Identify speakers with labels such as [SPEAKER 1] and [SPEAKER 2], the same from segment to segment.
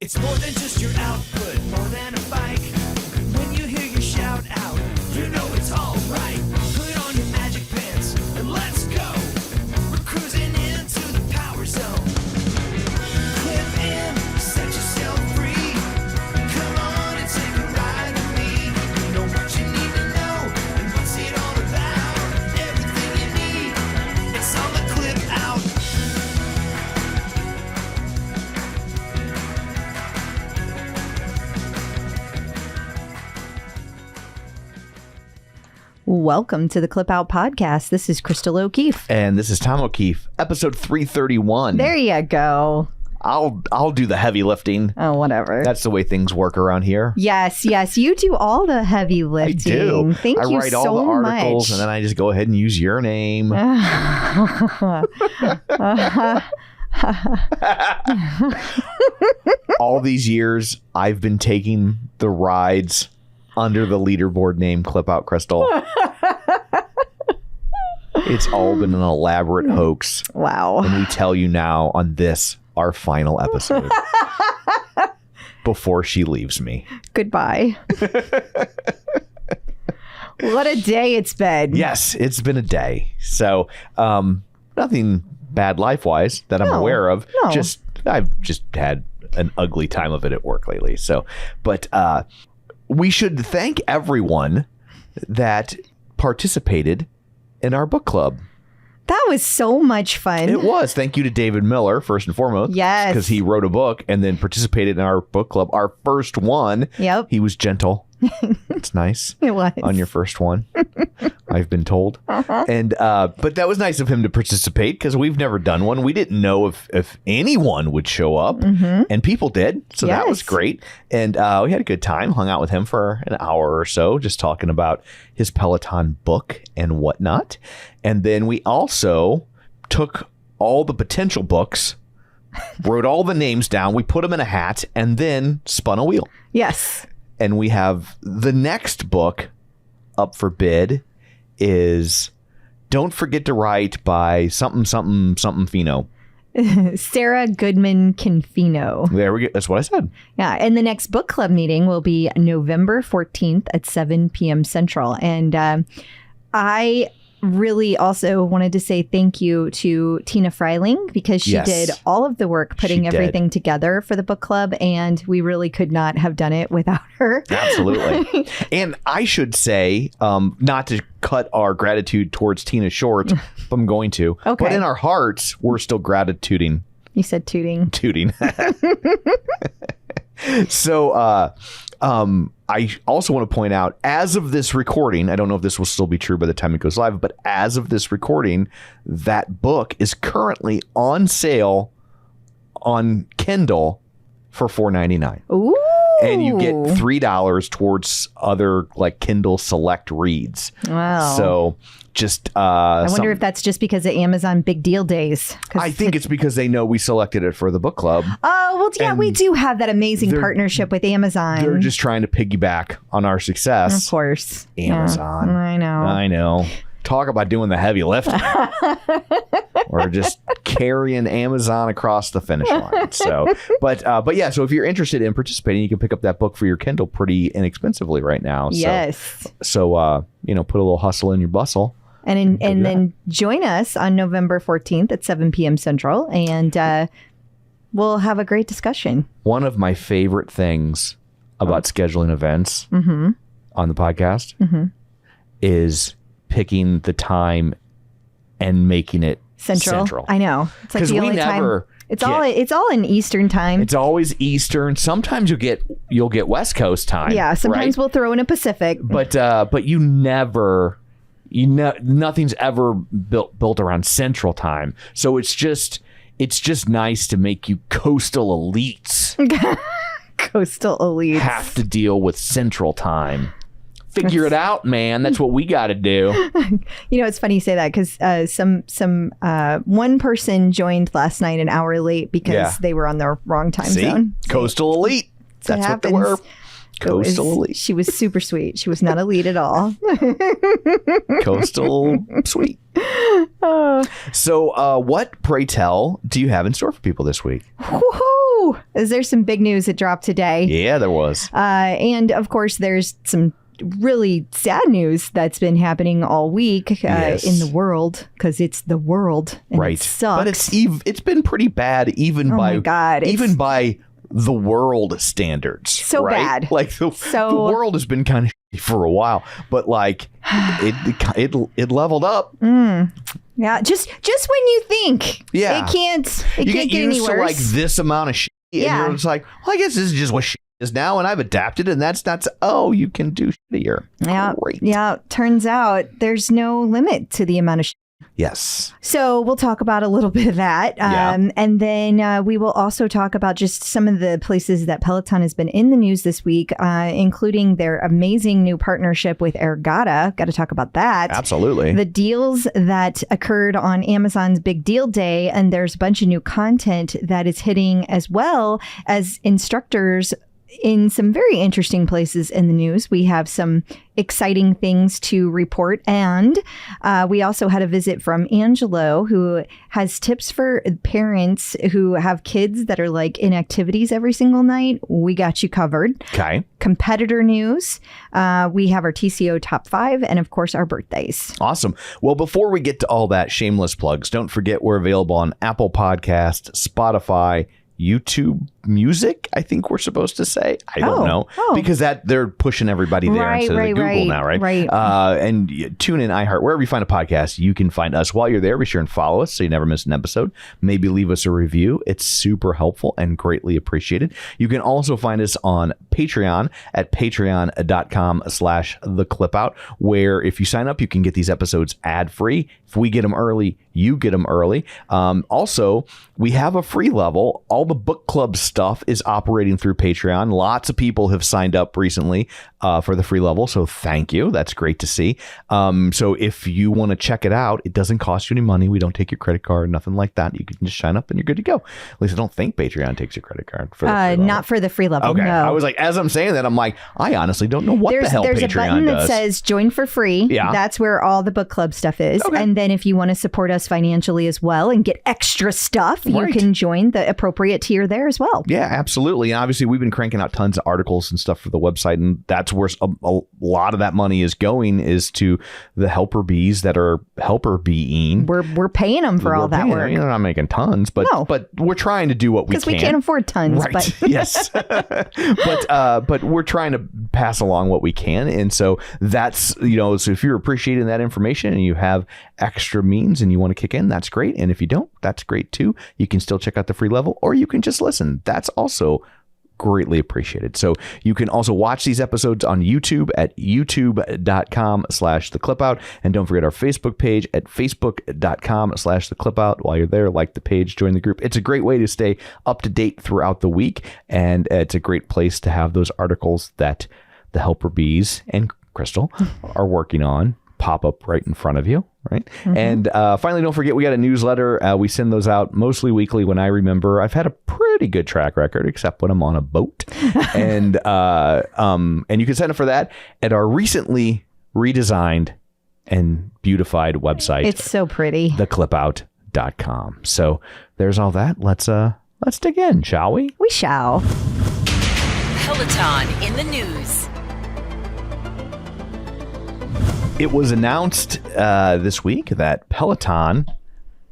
[SPEAKER 1] It's more than just your output, more than a bike. When you hear your shout out, you know it's all right. Put on your magic pants and let's go. We're cruising into the power zone. Clip in, set yourself free. Come on and take a ride with me. Know what you need to know and what's it all about. Everything you need, it's on the Clip Out.
[SPEAKER 2] Welcome to the Clip Out Podcast. This is Crystal O'Keefe.
[SPEAKER 3] And this is Tom O'Keefe, episode 331.
[SPEAKER 2] There you go.
[SPEAKER 3] I'll do the heavy lifting.
[SPEAKER 2] Oh, whatever.
[SPEAKER 3] That's the way things work around here.
[SPEAKER 2] Yes. You do all the heavy lifting.
[SPEAKER 3] I do.
[SPEAKER 2] Thank you
[SPEAKER 3] I write
[SPEAKER 2] so
[SPEAKER 3] all the articles
[SPEAKER 2] much.
[SPEAKER 3] and then I just go ahead and use your name. All these years, I've been taking the rides under the leaderboard name Clip Out Crystal. It's all been an elaborate hoax.
[SPEAKER 2] Wow.
[SPEAKER 3] And we tell you now on this, our final episode, before she leaves me.
[SPEAKER 2] Goodbye. What a day it's been.
[SPEAKER 3] Yes, it's been a day. So nothing bad life-wise that I'm aware of.
[SPEAKER 2] No.
[SPEAKER 3] I've just had an ugly time of it at work lately. So, but we should thank everyone that participated in our book club.
[SPEAKER 2] That was so much fun.
[SPEAKER 3] It was. Thank you to David Miller, first and foremost.
[SPEAKER 2] Yes.
[SPEAKER 3] Because he wrote a book and then participated in our book club. Our first one.
[SPEAKER 2] Yep.
[SPEAKER 3] He was gentle. It's nice.
[SPEAKER 2] It was.
[SPEAKER 3] On your first one, I've been told. And but that was nice of him to participate because we've never done one. We didn't know if anyone would show up, and people did. So that was great. And we had a good time, hung out with him for an hour or so, just talking about his Peloton book and whatnot. And then we also took all the potential books, wrote all the names down, we put them in a hat, and then spun a wheel.
[SPEAKER 2] Yes.
[SPEAKER 3] And we have the next book up for bid is Don't Forget to Write by something Fino.
[SPEAKER 2] Sarah Goodman Confino.
[SPEAKER 3] There we go. That's what I said.
[SPEAKER 2] Yeah. And the next book club meeting will be November 14th at 7 p.m. Central. And I really also wanted to say thank you to Tina Freiling because she did all of the work putting everything together for the book club, and we really could not have done it without her.
[SPEAKER 3] Absolutely. And I should say, not to cut our gratitude towards Tina short, but I'm going to.
[SPEAKER 2] Okay.
[SPEAKER 3] But in our hearts, we're still gratituding.
[SPEAKER 2] You said tooting.
[SPEAKER 3] Tooting. So, I also want to point out, as of this recording, I don't know if this will still be true by the time it goes live, but as of this recording, that book is currently on sale on Kindle for $4.99.
[SPEAKER 2] Ooh.
[SPEAKER 3] And you get $3 towards other like Kindle Select reads.
[SPEAKER 2] Wow.
[SPEAKER 3] So just
[SPEAKER 2] I wonder if that's just because of Amazon Big Deal Days.
[SPEAKER 3] I think it's because they know we selected it for the book club.
[SPEAKER 2] Oh, well, yeah,
[SPEAKER 3] And
[SPEAKER 2] we do have that amazing partnership with Amazon.
[SPEAKER 3] They're just trying to piggyback on our success.
[SPEAKER 2] Of course.
[SPEAKER 3] Amazon.
[SPEAKER 2] Yeah, I know.
[SPEAKER 3] Talk about doing the heavy lifting. Or just carrying Amazon across the finish line. So, but yeah, so if you're interested in participating, you can pick up that book for your Kindle pretty inexpensively right now.
[SPEAKER 2] Yes.
[SPEAKER 3] So, put a little hustle in your bustle.
[SPEAKER 2] And then join us on November 14th at 7 p.m. Central, and we'll have a great discussion.
[SPEAKER 3] One of my favorite things about scheduling events on the podcast is picking the time and making it central.
[SPEAKER 2] I know. It's like the only time. It's all in Eastern time.
[SPEAKER 3] It's always Eastern. Sometimes you'll get West Coast time.
[SPEAKER 2] Yeah. Sometimes we'll throw in a Pacific.
[SPEAKER 3] But you never. Nothing's ever built around Central time. So it's just nice to make you coastal elites.
[SPEAKER 2] Coastal elites
[SPEAKER 3] have to deal with Central time. Figure it out, man. That's what we got to do.
[SPEAKER 2] You know, it's funny you say that because one person joined last night an hour late because they were on the wrong time zone.
[SPEAKER 3] Coastal elite. That's what they were. Coastal elite.
[SPEAKER 2] She was super sweet. She was not elite at all.
[SPEAKER 3] Coastal sweet. So what, pray tell, do you have in store for people this week?
[SPEAKER 2] Woohoo! Woo! Is there some big news that dropped today?
[SPEAKER 3] Yeah, there was.
[SPEAKER 2] And of course, there's some really sad news that's been happening all week in the world, because it's the world and
[SPEAKER 3] Right.
[SPEAKER 2] it sucks.
[SPEAKER 3] But it's been pretty bad even by the world standards.
[SPEAKER 2] So
[SPEAKER 3] right?
[SPEAKER 2] bad.
[SPEAKER 3] Like the world has been kind of shitty for a while, but like it leveled up.
[SPEAKER 2] Yeah, just when you think it can't
[SPEAKER 3] you
[SPEAKER 2] get
[SPEAKER 3] used
[SPEAKER 2] any
[SPEAKER 3] to
[SPEAKER 2] worse.
[SPEAKER 3] like this amount of shit, and you're just like, well, I guess this is just what shit is now, and I've adapted, and that's you can do shittier.
[SPEAKER 2] Yeah,
[SPEAKER 3] Great.
[SPEAKER 2] yeah. Turns out there's no limit to the amount of shit.
[SPEAKER 3] Yes.
[SPEAKER 2] So we'll talk about a little bit of that. And then we will also talk about just some of the places that Peloton has been in the news this week, including their amazing new partnership with Ergatta. Got to talk about that.
[SPEAKER 3] Absolutely.
[SPEAKER 2] The deals that occurred on Amazon's Big Deal Day. And there's a bunch of new content that is hitting, as well as instructors in some very interesting places in the news. We have some exciting things to report. And we also had a visit from Angelo, who has tips for parents who have kids that are like in activities every single night. We got you covered.
[SPEAKER 3] Okay.
[SPEAKER 2] Competitor news. We have our TCO Top 5 and, of course, our birthdays.
[SPEAKER 3] Awesome. Well, before we get to all that, shameless plugs, don't forget we're available on Apple Podcast, Spotify, YouTube Music, I think we're supposed to say. I don't know. Because they're pushing everybody there instead of Google now, right?
[SPEAKER 2] Right.
[SPEAKER 3] And tune in iHeart. Wherever you find a podcast, you can find us. While you're there, be sure and follow us so you never miss an episode. Maybe leave us a review. It's super helpful and greatly appreciated. You can also find us on Patreon at patreon.com/theclipout, where if you sign up, you can get these episodes ad-free. If we get them early, you get them early. Also, we have a free level. All the book club stuff is operating through Patreon. Lots of people have signed up recently for the free level, so thank you. That's great to see. So if you want to check it out, it doesn't cost you any money. We don't take your credit card, nothing like that. You can just sign up and you're good to go. At least I don't think Patreon takes your credit card for the free level.
[SPEAKER 2] Not for the free level.
[SPEAKER 3] Okay.
[SPEAKER 2] No.
[SPEAKER 3] I was like, as I'm saying that, I'm like, I honestly don't know what the hell
[SPEAKER 2] There's
[SPEAKER 3] Patreon
[SPEAKER 2] a button
[SPEAKER 3] does.
[SPEAKER 2] that says join for free.
[SPEAKER 3] Yeah.
[SPEAKER 2] That's where all the book club stuff is.
[SPEAKER 3] Okay.
[SPEAKER 2] And then if you want to support us financially as well and get extra stuff, you can join the appropriate tier there as well.
[SPEAKER 3] Yeah, absolutely. And obviously, we've been cranking out tons of articles and stuff for the website, and that's where a lot of that money is going, is to the helper bees that are helper beeing.
[SPEAKER 2] We're paying them for all that work.
[SPEAKER 3] You're not making tons, but we're trying to do what we can.
[SPEAKER 2] Because we can't afford tons.
[SPEAKER 3] Right.
[SPEAKER 2] But
[SPEAKER 3] Yes. but we're trying to pass along what we can. And so that's, so if you're appreciating that information and you have extra means and you want to kick in, that's great. And if you don't, that's great too. You can still check out the free level, or you can just listen. That's also greatly appreciated. So you can also watch these episodes on YouTube at youtube.com/theclipout. And don't forget our Facebook page at facebook.com/theclipout. While you're there, like the page, join the group. It's a great way to stay up to date throughout the week. And it's a great place to have those articles that the helper bees and Crystal are working on pop up right in front of you. Right. Mm-hmm. And finally, don't forget, we got a newsletter. We send those out mostly weekly when I remember. I've had a pretty good track record, except when I'm on a boat. And you can sign up for that at our recently redesigned and beautified website.
[SPEAKER 2] it's so pretty.
[SPEAKER 3] theclipout.com. So there's all that. Let's dig in, shall we?
[SPEAKER 2] We shall.
[SPEAKER 4] Peloton in the news.
[SPEAKER 3] It was announced this week that Peloton,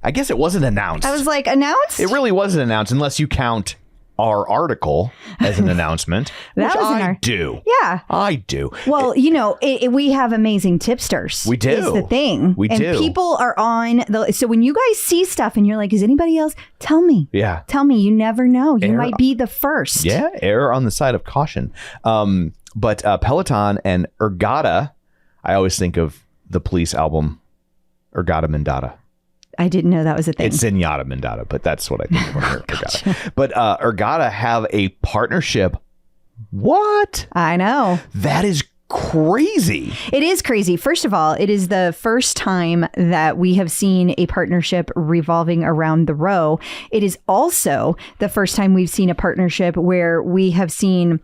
[SPEAKER 3] I guess it wasn't announced.
[SPEAKER 2] I was like, announced?
[SPEAKER 3] It really wasn't announced, unless you count our article as an announcement.
[SPEAKER 2] That
[SPEAKER 3] which
[SPEAKER 2] was in
[SPEAKER 3] I
[SPEAKER 2] our...
[SPEAKER 3] do.
[SPEAKER 2] Yeah.
[SPEAKER 3] I do.
[SPEAKER 2] Well, we have amazing tipsters.
[SPEAKER 3] We do.
[SPEAKER 2] Is the thing.
[SPEAKER 3] We
[SPEAKER 2] and
[SPEAKER 3] do.
[SPEAKER 2] People are on the... So when you guys see stuff and you're like, is anybody else? Tell me.
[SPEAKER 3] Yeah.
[SPEAKER 2] Tell me. You never know. You might be the first.
[SPEAKER 3] Yeah. Err on the side of caution. But Peloton and Ergatta, I always think of the Police album, Ergatta Mandata.
[SPEAKER 2] I didn't know that was a thing.
[SPEAKER 3] It's Zenyatta Mandata, but that's what I think of when I hear Ergatta. But Ergatta have a partnership. What?
[SPEAKER 2] I know.
[SPEAKER 3] That is crazy.
[SPEAKER 2] It is crazy. First of all, it is the first time that we have seen a partnership revolving around the row. It is also the first time we've seen a partnership where we have seen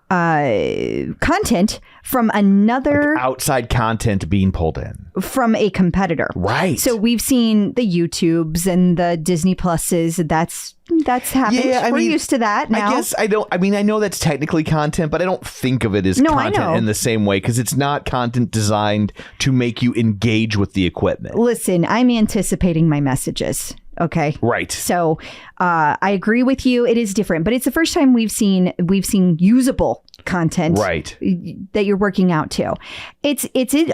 [SPEAKER 2] content from another
[SPEAKER 3] outside content being pulled in
[SPEAKER 2] from a competitor.
[SPEAKER 3] Right.
[SPEAKER 2] So we've seen the YouTubes and the Disney Pluses. That's happened.
[SPEAKER 3] Yeah,
[SPEAKER 2] We're used to that now.
[SPEAKER 3] I guess I know that's technically content, but I don't think of it as content in the same way because it's not content designed to make you engage with the equipment.
[SPEAKER 2] Listen, I'm anticipating my messages. Okay.
[SPEAKER 3] Right.
[SPEAKER 2] So I agree with you. It is different, but it's the first time we've seen usable content that you're working out to. It's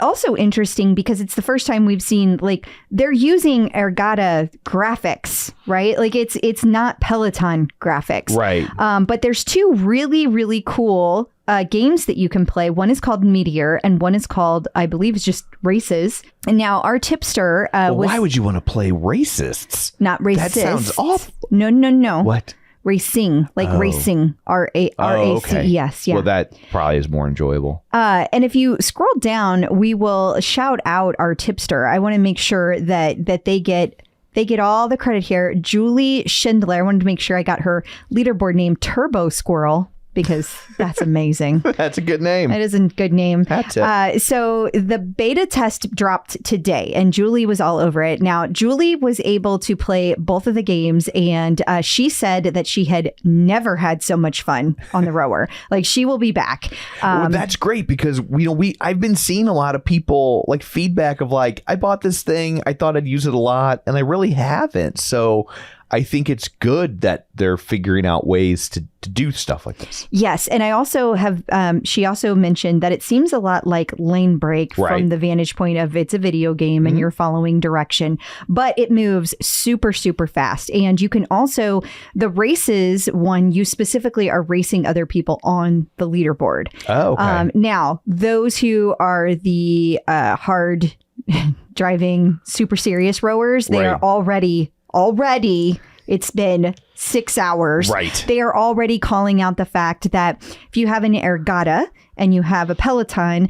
[SPEAKER 2] also interesting because it's the first time we've seen like they're using Ergatta graphics, right? Like it's not Peloton graphics.
[SPEAKER 3] Right.
[SPEAKER 2] But there's two really, really cool games that you can play. One is called Meteor and one is called, I believe, it's just Races. And now our tipster
[SPEAKER 3] why would you want to play racists?
[SPEAKER 2] Not racist.
[SPEAKER 3] That sounds awful.
[SPEAKER 2] No.
[SPEAKER 3] What?
[SPEAKER 2] Racing, like racing, RACES.
[SPEAKER 3] Okay.
[SPEAKER 2] Yes, yeah.
[SPEAKER 3] Well, that probably is more enjoyable.
[SPEAKER 2] And if you scroll down, we will shout out our tipster. I want to make sure that they get all the credit here. Julie Schindler. I wanted to make sure I got her leaderboard name, Turbo Squirrel, because that's amazing.
[SPEAKER 3] That's a good name.
[SPEAKER 2] It is a good name.
[SPEAKER 3] That's it.
[SPEAKER 2] So the beta test dropped today and Julie was all over it. Now, Julie was able to play both of the games and she said that she had never had so much fun on the rower. Like she will be back.
[SPEAKER 3] Well, that's great because I've been seeing a lot of people like feedback of like, I bought this thing, I thought I'd use it a lot, and I really haven't. So I think it's good that they're figuring out ways to do stuff like this.
[SPEAKER 2] Yes. And I also have, she also mentioned that it seems a lot like Lane Break from the vantage point of it's a video game and you're following direction, but it moves super, super fast. And you can also, the races one, you specifically are racing other people on the leaderboard.
[SPEAKER 3] Oh, okay.
[SPEAKER 2] Now, those who are the hard driving, super serious rowers, they are already, it's been 6 hours.
[SPEAKER 3] Right.
[SPEAKER 2] They are already calling out the fact that if you have an Ergatta and you have a Peloton,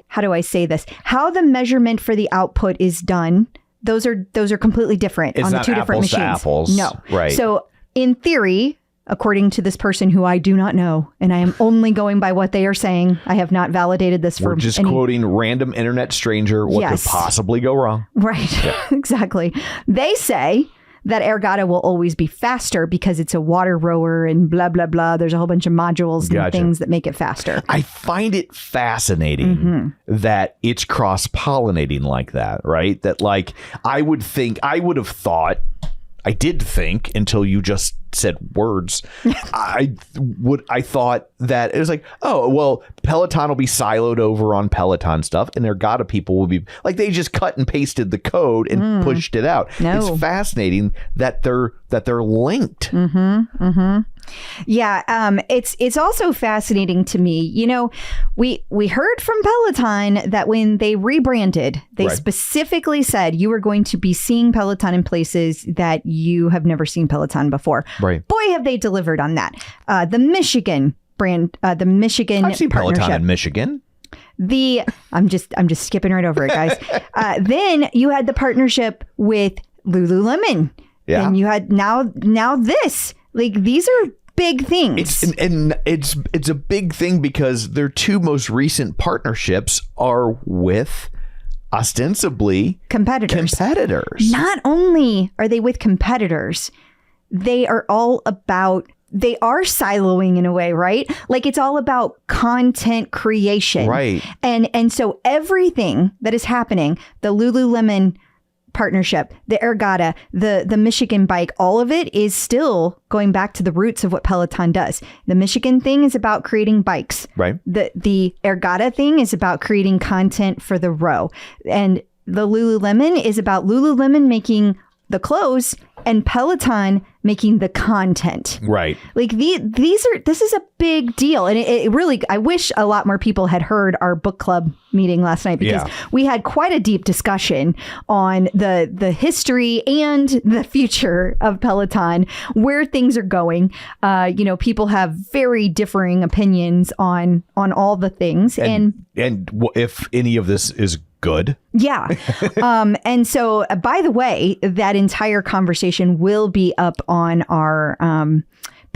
[SPEAKER 2] how do I say this? How the measurement for the output is done, those are completely different on the two different machines.
[SPEAKER 3] It's not apples to apples.
[SPEAKER 2] No.
[SPEAKER 3] Right.
[SPEAKER 2] So in theory, according to this person who I do not know, and I am only going by what they are saying, I have not validated this
[SPEAKER 3] We're just quoting random internet stranger. What could possibly go wrong?
[SPEAKER 2] Right. Yeah. Exactly. They say that Ergatta will always be faster because it's a water rower and blah, blah, blah. There's a whole bunch of modules and things that make it faster.
[SPEAKER 3] I find it fascinating that it's cross-pollinating like that, right? That like, I did think until you just said words. I thought that it was like, oh, well, Peloton will be siloed over on Peloton stuff and Ergatta people will be like, they just cut and pasted the code and pushed it out. No. It's fascinating that they're linked.
[SPEAKER 2] Yeah, it's also fascinating to me. You know, we heard from Peloton that when they rebranded, they specifically said you are going to be seeing Peloton in places that you have never seen Peloton before.
[SPEAKER 3] Right.
[SPEAKER 2] Boy, have they delivered on that. The Michigan brand, the Michigan
[SPEAKER 3] I've seen Peloton in Michigan.
[SPEAKER 2] I'm just skipping right over it, guys. Then you had the partnership with Lulu Lemon. Yeah. And you had now this. Like, these are big things.
[SPEAKER 3] It's a big thing because their two most recent partnerships are with ostensibly competitors.
[SPEAKER 2] Not only are they with competitors, they are siloing in a way, right? Like it's all about content creation.
[SPEAKER 3] Right.
[SPEAKER 2] And so everything that is happening, the Lululemon partnership, the Ergatta, the Michigan bike, all of it is still going back to the roots of what Peloton does. The Michigan thing is about creating bikes.
[SPEAKER 3] Right.
[SPEAKER 2] The Ergatta thing is about creating content for the row. And the Lululemon is about Lululemon making the clothes and Peloton making the content.
[SPEAKER 3] Right.
[SPEAKER 2] Like this is a big deal. And it really, I wish a lot more people had heard our book club meeting last night because we had quite a deep discussion on the history and the future of Peloton, where things are going. People have very differing opinions on all the things. And
[SPEAKER 3] if any of this is good.
[SPEAKER 2] Yeah. And so, by the way, that entire conversation will be up on our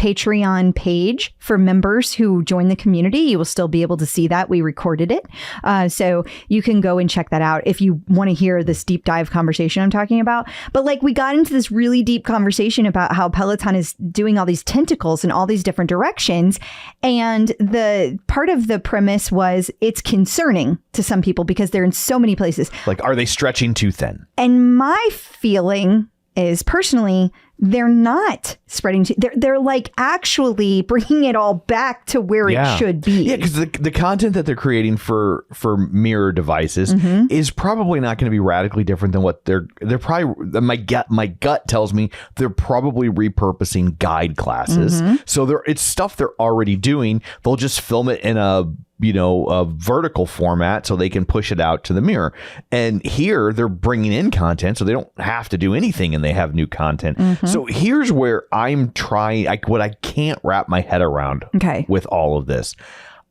[SPEAKER 2] Patreon page for members who join the community. You will still be able to see that. We recorded it. So you can go and check that out if you want to hear this deep dive conversation I'm talking about. But like, we got into this really deep conversation about how Peloton is doing all these tentacles in all these different directions. And the part of the premise was it's concerning to some people because they're in so many places.
[SPEAKER 3] Like, are they stretching too thin?
[SPEAKER 2] And my feeling is personally, they're not spreading. They're like actually bringing it all back to where it should be.
[SPEAKER 3] Yeah, because the content that they're creating for mirror devices is probably not going to be radically different than what they're probably. My gut tells me they're probably repurposing guide classes. So it's stuff they're already doing. They'll just film it in a vertical format so they can push it out to the mirror. And here they're bringing in content so they don't have to do anything and they have new content. So here's where I'm trying, what I can't wrap my head around with all of this.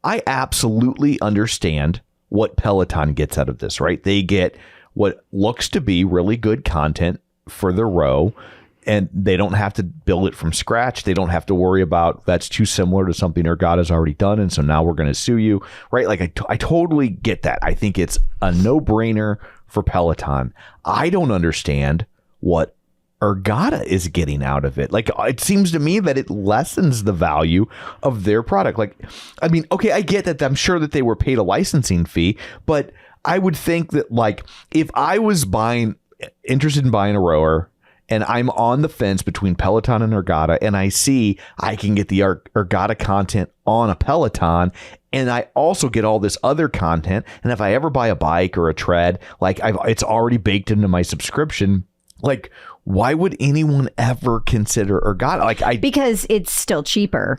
[SPEAKER 3] I absolutely understand what Peloton gets out of this, right? They get what looks to be really good content for the row, and they don't have to build it from scratch. They don't have to worry about that's too similar to something Ergatta's already done, and so now we're going to sue you, right? Like, I totally get that. I think it's a no-brainer for Peloton. I don't understand what Ergatta is getting out of it. Like, it seems to me that it lessens the value of their product. Like, I mean, okay, I get that. I'm sure that they were paid a licensing fee, but I would think that, like, if I was interested in buying a rower, and I'm on the fence between Peloton and Ergatta, and I see I can get the Ergatta content on a Peloton, and I also get all this other content. And if I ever buy a bike or a tread, like, it's already baked into my subscription. Like, why would anyone ever consider Ergatta?
[SPEAKER 2] Because it's still cheaper.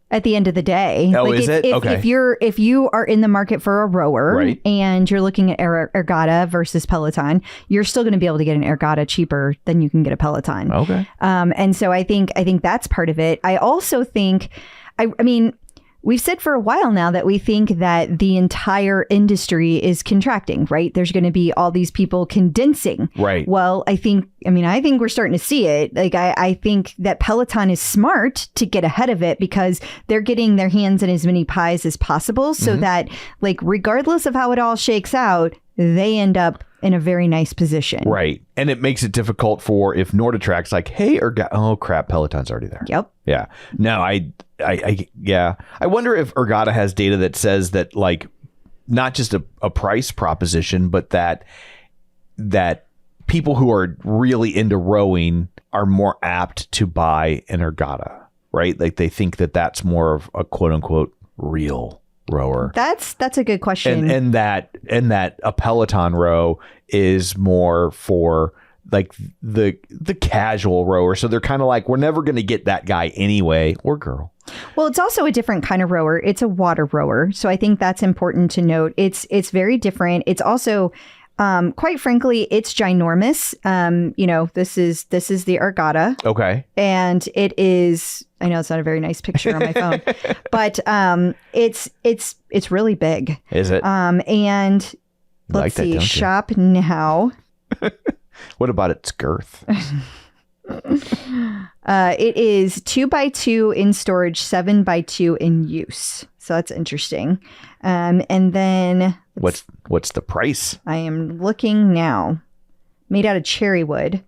[SPEAKER 2] At the end of the day.
[SPEAKER 3] Oh, is it? Okay.
[SPEAKER 2] If you are in the market for a rower,
[SPEAKER 3] right,
[SPEAKER 2] and you're looking at Ergatta versus Peloton, you're still going to be able to get an Ergatta cheaper than you can get a Peloton.
[SPEAKER 3] Okay.
[SPEAKER 2] And so I think that's part of it. I also think, I mean, we've said for a while now that we think that the entire industry is contracting, right? There's going to be all these people condensing.
[SPEAKER 3] Right.
[SPEAKER 2] Well, I think we're starting to see it. Like, I think that Peloton is smart to get ahead of it because they're getting their hands in as many pies as possible so that, like, regardless of how it all shakes out, they end up in a very nice position.
[SPEAKER 3] Right. And it makes it difficult for if NordicTrac's like, hey, oh crap, Peloton's already there.
[SPEAKER 2] Yep.
[SPEAKER 3] Yeah. No, I wonder if Ergatta has data that says that, like, not just a price proposition, but that people who are really into rowing are more apt to buy an Ergatta, right? Like, they think that that's more of a quote unquote real rower.
[SPEAKER 2] That's a good question.
[SPEAKER 3] And that a Peloton row is more for, like, the casual rower. So they're kind of like, we're never going to get that guy anyway, or girl.
[SPEAKER 2] Well, it's also a different kind of rower. It's a water rower. So I think that's important to note. It's very different. It's also, quite frankly, it's ginormous. This is the Ergatta.
[SPEAKER 3] Okay.
[SPEAKER 2] And it is, I know it's not a very nice picture on my phone, but it's really big.
[SPEAKER 3] Is it?
[SPEAKER 2] And let's see, shop now.
[SPEAKER 3] What about its girth?
[SPEAKER 2] It is 2x2 in storage, 7x2 in use. So that's interesting. And then
[SPEAKER 3] what's the price?
[SPEAKER 2] I am looking now. Made out of cherry wood.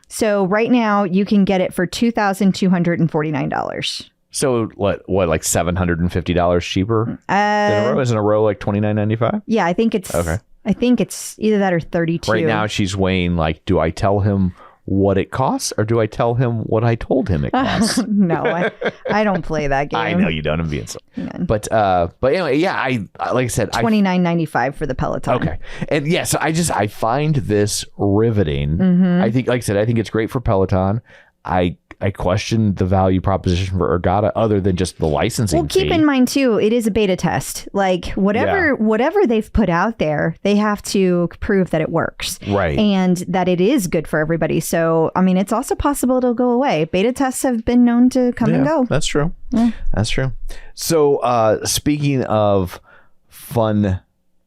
[SPEAKER 2] So right now you can get it for $2,249.
[SPEAKER 3] So what, like $750 cheaper than a row? Isn't a row like $29.95?
[SPEAKER 2] Yeah, I think it's okay. I think it's either that or 32.
[SPEAKER 3] Right now she's weighing, like, do I tell him what it costs, or do I tell him what I told him it costs?
[SPEAKER 2] No, I don't play that game.
[SPEAKER 3] I know you don't. I'm being so. But anyway, yeah. I like I said,
[SPEAKER 2] $29.95 for the Peloton.
[SPEAKER 3] Okay, and yeah, so I find this riveting. I think, like I said, I think it's great for Peloton. I question the value proposition for Ergatta other than just the licensing
[SPEAKER 2] Well, keep
[SPEAKER 3] fee.
[SPEAKER 2] in mind, too, it is a beta test. Like, whatever they've put out there, they have to prove that it works.
[SPEAKER 3] Right.
[SPEAKER 2] And that it is good for everybody. So, I mean, it's also possible it'll go away. Beta tests have been known to come and go.
[SPEAKER 3] That's true. Yeah. That's true. So, speaking of fun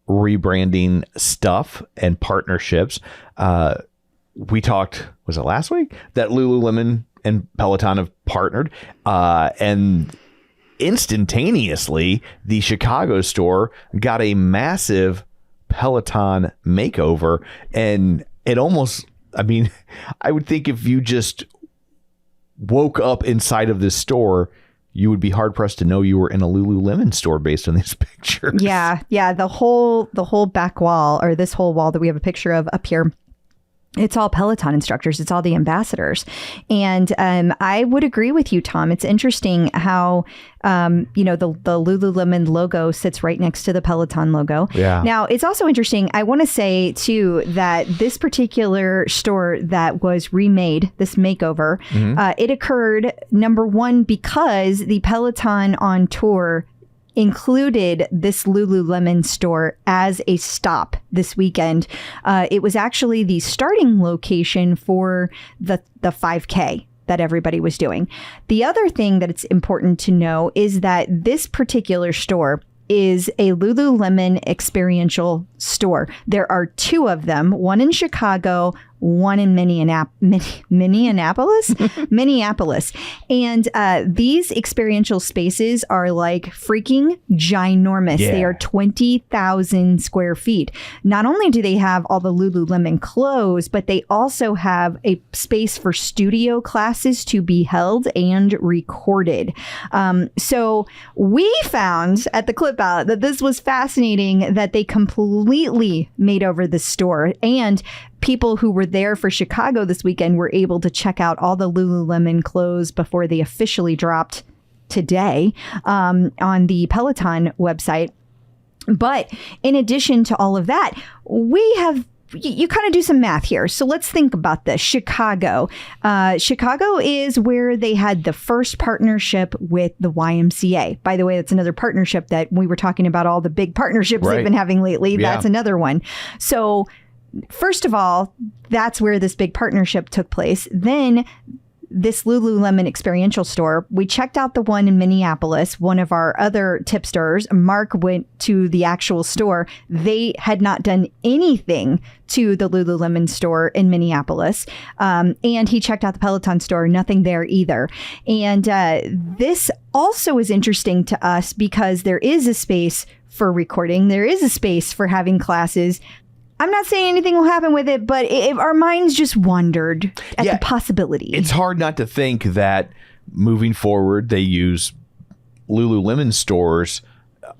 [SPEAKER 3] rebranding stuff and partnerships, we talked, was it last week? That Lulu Lemon and Peloton have partnered, and instantaneously, the Chicago store got a massive Peloton makeover. And it almost, I mean, I would think if you just woke up inside of this store, you would be hard pressed to know you were in a Lulu Lemon store based on these pictures.
[SPEAKER 2] Yeah. The whole back wall, or this whole wall that we have a picture of up here, it's all Peloton instructors. It's all the ambassadors. And I would agree with you, Tom. It's interesting how, the Lululemon logo sits right next to the Peloton logo.
[SPEAKER 3] Yeah.
[SPEAKER 2] Now, it's also interesting. I want to say, too, that this particular store that was remade, this makeover, it occurred, number one, because the Peloton on tour included this Lululemon store as a stop this weekend. It was actually the starting location for the 5K that everybody was doing. The other thing that it's important to know is that this particular store is a Lululemon experiential store. There are two of them, one in Chicago, one in Minneapolis. And these experiential spaces are like freaking ginormous.
[SPEAKER 3] Yeah.
[SPEAKER 2] They are 20,000 square feet. Not only do they have all the Lululemon clothes, but they also have a space for studio classes to be held and recorded. So we found at the Clip Out that this was fascinating, that they completely made over the store, and people who were there for Chicago this weekend were able to check out all the Lululemon clothes before they officially dropped today on the Peloton website. But in addition to all of that, you kind of do some math here. So let's think about this. Chicago is where they had the first partnership with the YMCA. By the way, that's another partnership that we were talking about, all the big partnerships they've been having lately.
[SPEAKER 3] Yeah.
[SPEAKER 2] That's another one. So first of all, that's where this big partnership took place. Then this Lululemon experiential store, we checked out the one in Minneapolis. One of our other tipsters, Mark, went to the actual store. They had not done anything to the Lululemon store in Minneapolis. And he checked out the Peloton store, nothing there either. And this also is interesting to us because there is a space for recording. There is a space for having classes. I'm not saying anything will happen with it, but our minds just wondered at the possibility.
[SPEAKER 3] It's hard not to think that moving forward, they use Lululemon stores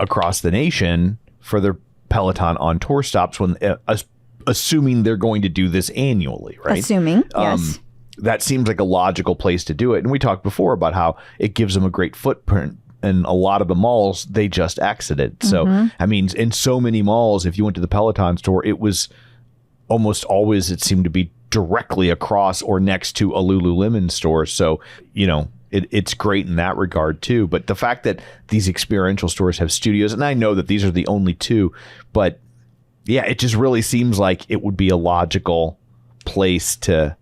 [SPEAKER 3] across the nation for their Peloton on tour stops, when assuming they're going to do this annually, right?
[SPEAKER 2] Assuming, yes.
[SPEAKER 3] That seems like a logical place to do it. And we talked before about how it gives them a great footprint. And a lot of the malls, they just exited. So, I mean, in so many malls, if you went to the Peloton store, it was almost always, it seemed to be directly across or next to a Lululemon store. So, it's great in that regard, too. But the fact that these experiential stores have studios, and I know that these are the only two, but yeah, it just really seems like it would be a logical place to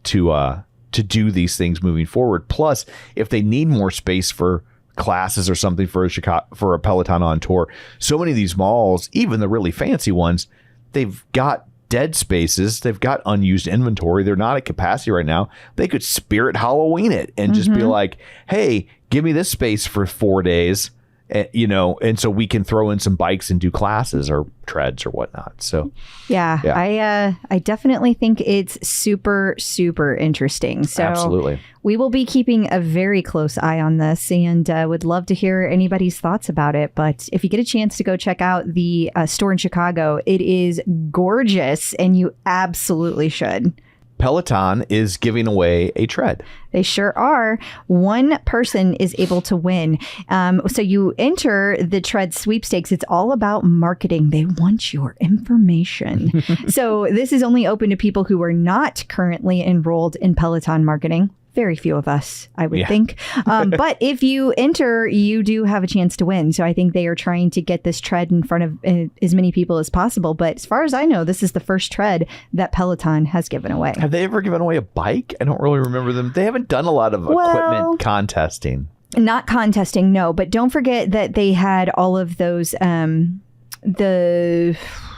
[SPEAKER 3] do these things moving forward. Plus, if they need more space for classes or something for a Peloton on tour, so many of these malls, even the really fancy ones, they've got dead spaces, they've got unused inventory, they're not at capacity right now. They could Spirit Halloween it and just be like, hey, give me this space for 4 days, and so we can throw in some bikes and do classes or treads or whatnot. So
[SPEAKER 2] I definitely think it's super, super interesting. So
[SPEAKER 3] absolutely,
[SPEAKER 2] we will be keeping a very close eye on this, and would love to hear anybody's thoughts about it. But if you get a chance to go check out the store in Chicago, it is gorgeous, and you absolutely should.
[SPEAKER 3] Peloton is giving away a tread.
[SPEAKER 2] They sure are. One person is able to win. So you enter the tread sweepstakes. It's all about marketing. They want your information. So this is only open to people who are not currently enrolled in Peloton marketing. Very few of us, I would think. But if you enter, you do have a chance to win. So I think they are trying to get this tread in front of as many people as possible. But as far as I know, this is the first tread that Peloton has given away.
[SPEAKER 3] Have they ever given away a bike? I don't really remember them. They haven't done a lot of equipment contesting.
[SPEAKER 2] Not contesting, no. But don't forget that they had all of those,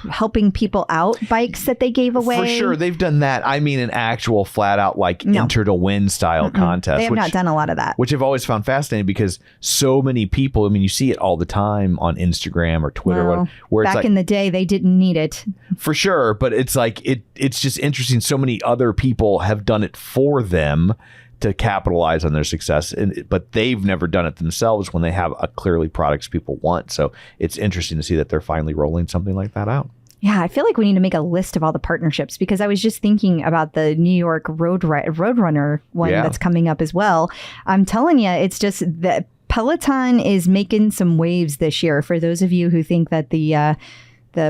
[SPEAKER 2] helping people out bikes that they gave away.
[SPEAKER 3] For sure. They've done that. I mean, an actual flat out like enter to win style contest.
[SPEAKER 2] They have not done a lot of that.
[SPEAKER 3] Which I've always found fascinating because so many people, I mean, you see it all the time on Instagram or Twitter.
[SPEAKER 2] Well,
[SPEAKER 3] where it's
[SPEAKER 2] back
[SPEAKER 3] like,
[SPEAKER 2] in the day, they didn't need it.
[SPEAKER 3] For sure. But it's like, it's just interesting. So many other people have done it for them to capitalize on their success, but they've never done it themselves when they have clearly products people want. So it's interesting to see that they're finally rolling something like that out.
[SPEAKER 2] Yeah, I feel like we need to make a list of all the partnerships because I was just thinking about the New York Roadrunner one that's coming up as well. I'm telling you, it's just that Peloton is making some waves this year. For those of you who think that the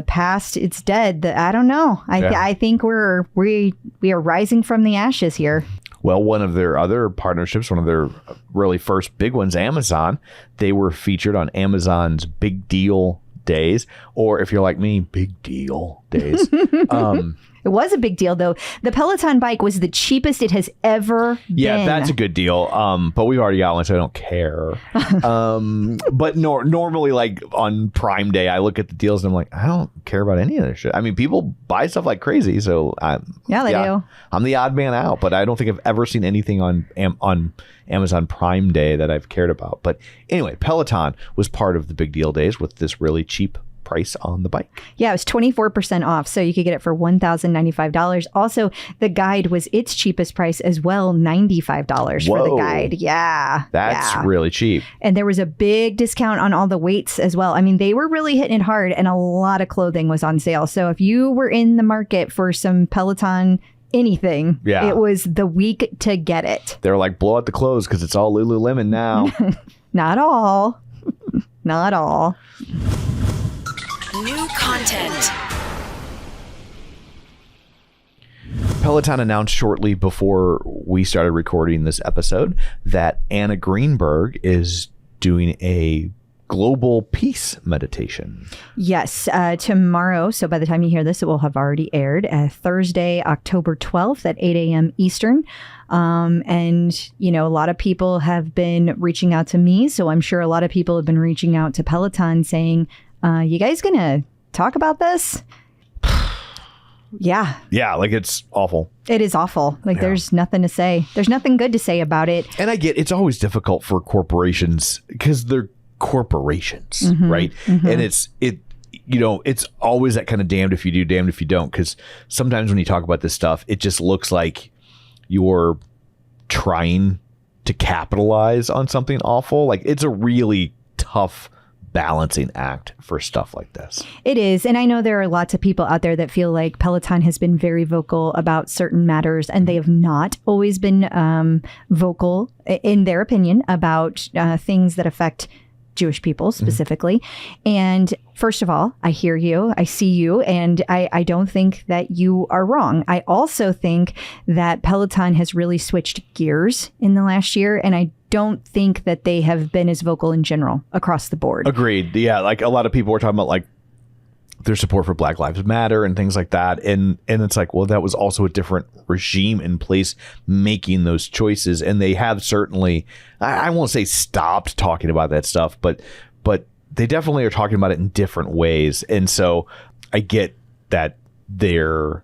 [SPEAKER 2] past, it's dead, I don't know. I think we are rising from the ashes here.
[SPEAKER 3] Well, one of their other partnerships, one of their really first big ones, Amazon, they were featured on Amazon's Big Deal Days, or if you're like me, Big Deal Days.
[SPEAKER 2] It was a big deal, though. The Peloton bike was the cheapest it has ever been.
[SPEAKER 3] Yeah, that's a good deal. But we've already got one, so I don't care. But normally, like on Prime Day, I look at the deals and I'm like, I don't care about any of this shit. I mean, people buy stuff like crazy, so
[SPEAKER 2] they do.
[SPEAKER 3] I'm the odd man out, but I don't think I've ever seen anything on Amazon Prime Day that I've cared about. But anyway, Peloton was part of the Big Deal Days with this really cheap price on the bike.
[SPEAKER 2] Yeah, it was 24% off, so you could get it for $1,095. Also, the guide was its cheapest price as well, $95 for the guide. Yeah.
[SPEAKER 3] That's really cheap.
[SPEAKER 2] And there was a big discount on all the weights as well. I mean, they were really hitting it hard, and a lot of clothing was on sale. So if you were in the market for some Peloton anything, it was the week to get it.
[SPEAKER 3] They're like, blow out the clothes because it's all Lulu Lemon now.
[SPEAKER 2] Not all. Not all.
[SPEAKER 4] New content.
[SPEAKER 3] Peloton announced shortly before we started recording this episode that Anna Greenberg is doing a global peace meditation.
[SPEAKER 2] Yes, tomorrow. So by the time you hear this, it will have already aired. Thursday, October 12th at 8 a.m. Eastern. And, you know, a lot of people have been reaching out to me. So I'm sure a lot of people have been reaching out to Peloton saying, you guys gonna talk about this? Yeah.
[SPEAKER 3] Yeah, like it's awful.
[SPEAKER 2] It is awful. Like there's nothing to say. There's nothing good to say about it.
[SPEAKER 3] And I get it's always difficult for corporations because they're corporations, right? And it's always that kind of damned if you do, damned if you don't. Because sometimes when you talk about this stuff, it just looks like you're trying to capitalize on something awful. Like it's a really tough balancing act for stuff like this.
[SPEAKER 2] It is. And I know there are lots of people out there that feel like Peloton has been very vocal about certain matters, and they have not always been vocal, in their opinion, about things that affect Jewish people specifically. And first of all, I hear you, I see you, and I don't think that you are wrong. I also think that Peloton has really switched gears in the last year, and I don't think that they have been as vocal in general across the board.
[SPEAKER 3] Agreed. Yeah, like a lot of people were talking about like their support for Black Lives Matter and things like that. And it's like, well, that was also a different regime in place making those choices. And they have certainly, I won't say stopped talking about that stuff, but they definitely are talking about it in different ways. And so I get that they're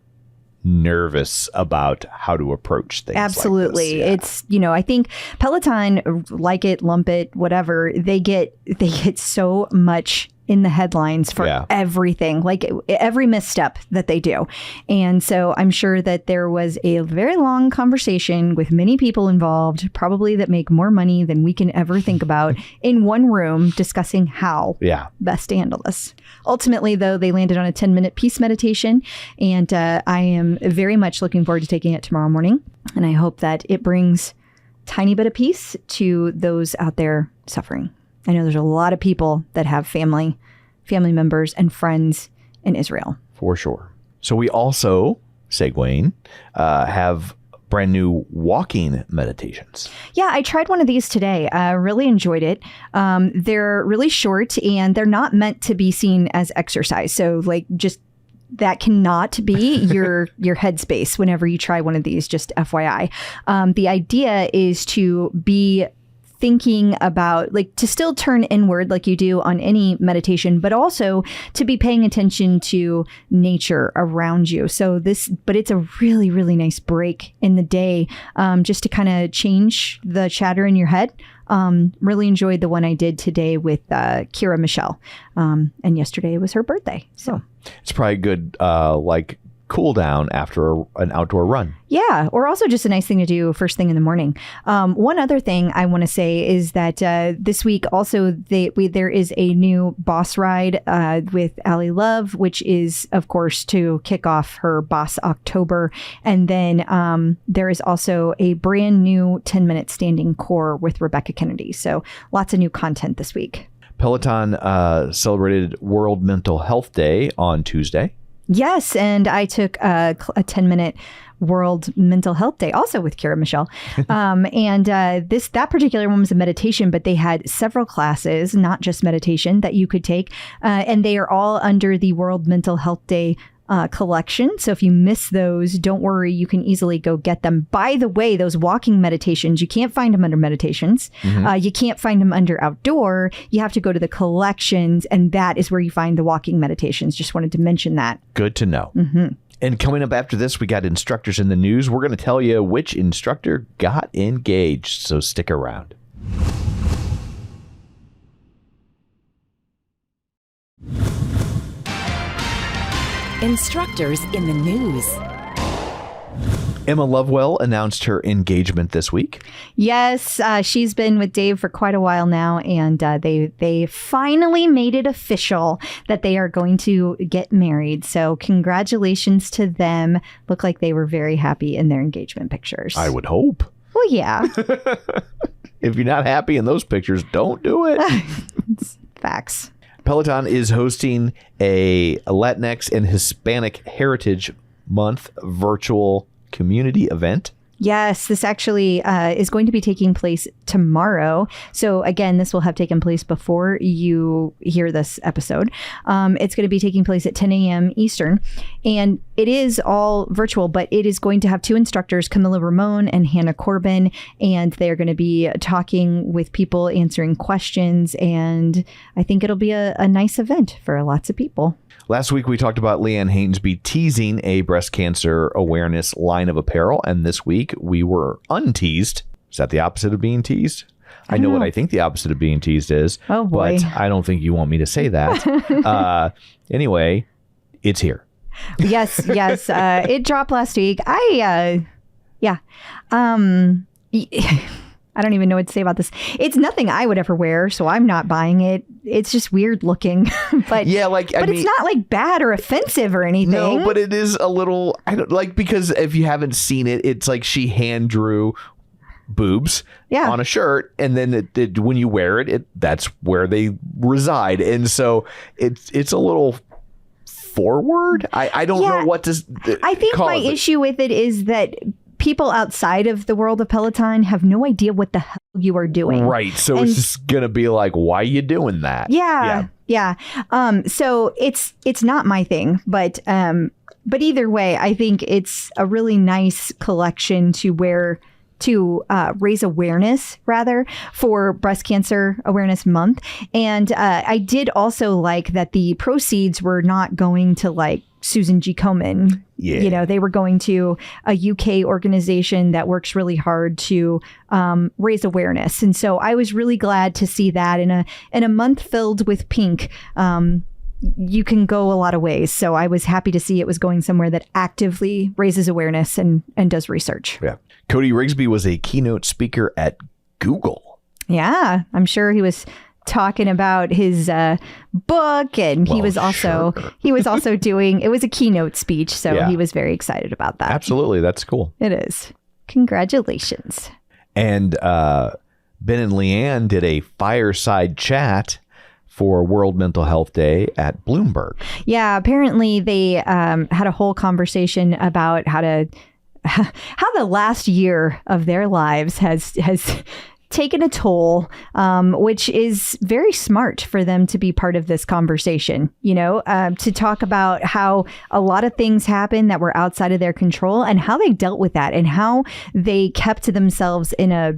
[SPEAKER 3] nervous about how to approach things.
[SPEAKER 2] Absolutely.
[SPEAKER 3] Like this. Yeah.
[SPEAKER 2] It's, you know, I think Peloton, like it, lump it, whatever, they get so much in the headlines for everything, like every misstep that they do. And so I'm sure that there was a very long conversation with many people involved, probably that make more money than we can ever think about, in one room discussing how best to handle this. Ultimately, though, they landed on a 10-minute peace meditation, and I am very much looking forward to taking it tomorrow morning. And I hope that it brings a tiny bit of peace to those out there suffering. I know there's a lot of people that have family members and friends in Israel.
[SPEAKER 3] For sure. So we also, segueing, have brand new walking meditations.
[SPEAKER 2] Yeah, I tried one of these today. I really enjoyed it. They're really short and they're not meant to be seen as exercise. So like just that cannot be your headspace whenever you try one of these, just FYI. The idea is to be thinking about, like, to still turn inward like you do on any meditation, but also to be paying attention to nature around you. But it's a really, really nice break in the day, just to kind of change the chatter in your head. Really enjoyed the one I did today with Kira Michelle. And yesterday was her birthday. So
[SPEAKER 3] it's probably good, cool down after an outdoor run.
[SPEAKER 2] Yeah, or also just a nice thing to do first thing in the morning. One other thing I want to say is that this week also there is a new boss ride with Allie Love, which is, of course, to kick off her Boss October. And then there is also a brand new 10-minute standing core with Rebecca Kennedy. So lots of new content this week.
[SPEAKER 3] Peloton celebrated World Mental Health Day on Tuesday.
[SPEAKER 2] Yes, and I took a 10-minute World Mental Health Day, also with Kira Michelle. And that particular one was a meditation, but they had several classes, not just meditation, that you could take. And they are all under the World Mental Health Day collection. So if you miss those, don't worry, you can easily go get them. By the way, those walking meditations, you can't find them under meditations. You can't find them under outdoor. You have to go to the collections, and that is where you find the walking meditations. Just wanted to mention that.
[SPEAKER 3] Good to know. And coming up after this, we got instructors in the news. We're going to tell you which instructor got engaged. So stick around.
[SPEAKER 4] Instructors in the news.
[SPEAKER 3] Emma Lovewell announced her engagement this week.
[SPEAKER 2] Yes, she's been with Dave for quite a while now, and they finally made it official that they are going to get married. So congratulations to them. Look like they were very happy in their engagement pictures.
[SPEAKER 3] I would hope.
[SPEAKER 2] Well, yeah.
[SPEAKER 3] If you're not happy in those pictures, don't do it.
[SPEAKER 2] Facts.
[SPEAKER 3] Peloton is hosting a Latinx and Hispanic Heritage Month virtual community event.
[SPEAKER 2] Yes, this actually is going to be taking place tomorrow. So again, this will have taken place before you hear this episode. It's going to be taking place at 10 a.m. Eastern. And it is all virtual, but it is going to have two instructors, Camila Ramon and Hannah Corbin. And they're going to be talking with people, answering questions. And I think it'll be a nice event for lots of people.
[SPEAKER 3] Last week, we talked about Leanne Hainsby teasing a breast cancer awareness line of apparel. And this week, we were unteased. Is that the opposite of being teased? I know what I think the opposite of being teased is.
[SPEAKER 2] Oh, boy.
[SPEAKER 3] But I don't think you want me to say that. Anyway, it's here.
[SPEAKER 2] Yes. It dropped last week. I don't even know what to say about this. It's nothing I would ever wear, so I'm not buying it. It's just weird looking. But yeah, it's not like bad or offensive or anything.
[SPEAKER 3] No, but it is a little, because if you haven't seen it, it's like she hand drew boobs on a shirt, and then when you wear it, that's where they reside. And so it's a little forward. I don't know what to
[SPEAKER 2] I think
[SPEAKER 3] call
[SPEAKER 2] my issue with it is that people outside of the world of Peloton have no idea what the hell you are doing.
[SPEAKER 3] Right. So it's just going to be like, why are you doing that?
[SPEAKER 2] Yeah. So it's not my thing, but either way, I think it's a really nice collection to wear to raise awareness, rather, for Breast Cancer Awareness Month. And I did also like that the proceeds were not going to like Susan G. Komen.
[SPEAKER 3] Yeah.
[SPEAKER 2] You know, they were going to a UK organization that works really hard to raise awareness. And so I was really glad to see that in a month filled with pink. You can go a lot of ways. So I was happy to see it was going somewhere that actively raises awareness and does research.
[SPEAKER 3] Yeah. Cody Rigsby was a keynote speaker at Google.
[SPEAKER 2] Yeah, I'm sure he was talking about his book, and he was also doing, it was a keynote speech, so he was very excited about that.
[SPEAKER 3] Absolutely, that's cool.
[SPEAKER 2] It is. Congratulations.
[SPEAKER 3] And Ben and Leanne did a fireside chat for World Mental Health Day at Bloomberg. Yeah,
[SPEAKER 2] apparently they had a whole conversation about how the last year of their lives has taken a toll, which is very smart for them to be part of this conversation, to talk about how a lot of things happened that were outside of their control and how they dealt with that and how they kept to themselves in a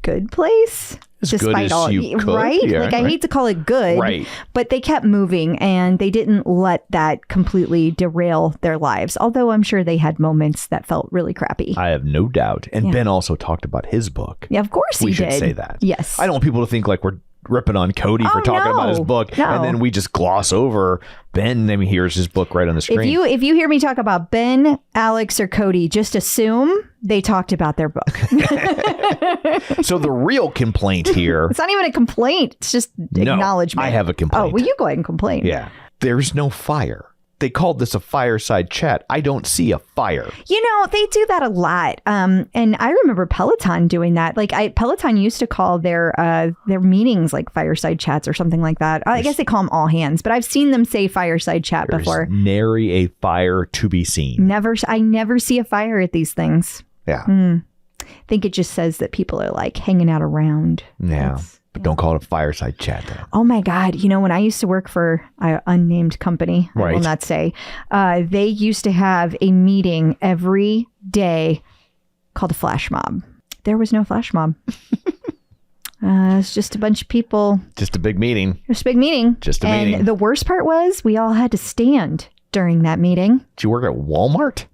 [SPEAKER 2] good place.
[SPEAKER 3] As good as you could,
[SPEAKER 2] right?
[SPEAKER 3] yeah,
[SPEAKER 2] like I
[SPEAKER 3] right.
[SPEAKER 2] hate to call it good,
[SPEAKER 3] Right.
[SPEAKER 2] but they kept moving and they didn't let that completely derail their lives. Although I'm sure they had moments that felt really crappy.
[SPEAKER 3] I have no doubt. And Ben also talked about his book.
[SPEAKER 2] Yeah, of course
[SPEAKER 3] We
[SPEAKER 2] he
[SPEAKER 3] should
[SPEAKER 2] did.
[SPEAKER 3] say that.
[SPEAKER 2] Yes.
[SPEAKER 3] I don't want people to think like we're ripping on Cody for talking about his book, and then we just gloss over Ben. I mean, here's his book right on the screen.
[SPEAKER 2] If you hear me talk about Ben, Alex, or Cody, just assume they talked about their book.
[SPEAKER 3] So the real complaint here.
[SPEAKER 2] It's not even a complaint. It's just acknowledgement.
[SPEAKER 3] I have a complaint.
[SPEAKER 2] Oh, well, you go ahead and complain.
[SPEAKER 3] Yeah. There's no fire. They called this a fireside chat. I don't see a fire.
[SPEAKER 2] You know, they do that a lot. And I remember Peloton doing that. Like Peloton used to call their meetings like fireside chats or something like that. I guess they call them all hands, but I've seen them say fireside chat before.
[SPEAKER 3] Nary a fire to be seen.
[SPEAKER 2] I never see a fire at these things.
[SPEAKER 3] Yeah.
[SPEAKER 2] I think it just says that people are like hanging out around.
[SPEAKER 3] Yeah. But don't call it a fireside chat, though.
[SPEAKER 2] Oh my God. You know, when I used to work for an unnamed company, I will not say, they used to have a meeting every day called a flash mob. There was no flash mob. It's just a bunch of people.
[SPEAKER 3] Just a big meeting.
[SPEAKER 2] Just a big meeting.
[SPEAKER 3] Just a meeting.
[SPEAKER 2] And the worst part was we all had to stand during that meeting.
[SPEAKER 3] Did you work at Walmart?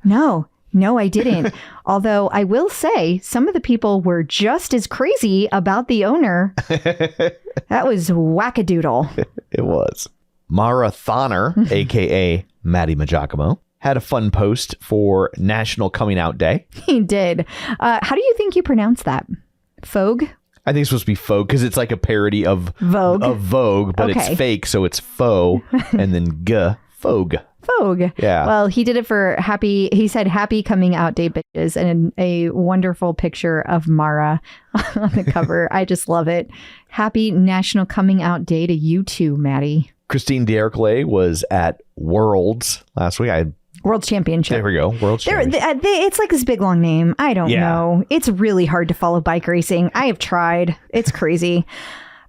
[SPEAKER 2] No, I didn't. Although I will say some of the people were just as crazy about the owner. That was wackadoodle.
[SPEAKER 3] It was. Mara Thoner, a.k.a. Matty Maggiacomo, had a fun post for National Coming Out Day.
[SPEAKER 2] He did. How do you think you pronounce that? Fogue?
[SPEAKER 3] I think it's supposed to be faux because it's like a parody of Vogue, but it's fake, so it's faux, and then Vogue.
[SPEAKER 2] Vogue.
[SPEAKER 3] Yeah.
[SPEAKER 2] Well, he did it for he said happy coming out day bitches, and a wonderful picture of Mara on the cover. I just love it. Happy National Coming Out Day to you too, Matty.
[SPEAKER 3] Christine D'Erclay was at Worlds last week.
[SPEAKER 2] World Championship.
[SPEAKER 3] There we go. World Championship.
[SPEAKER 2] It's like this big long name. I don't know. It's really hard to follow bike racing. I have tried. It's crazy.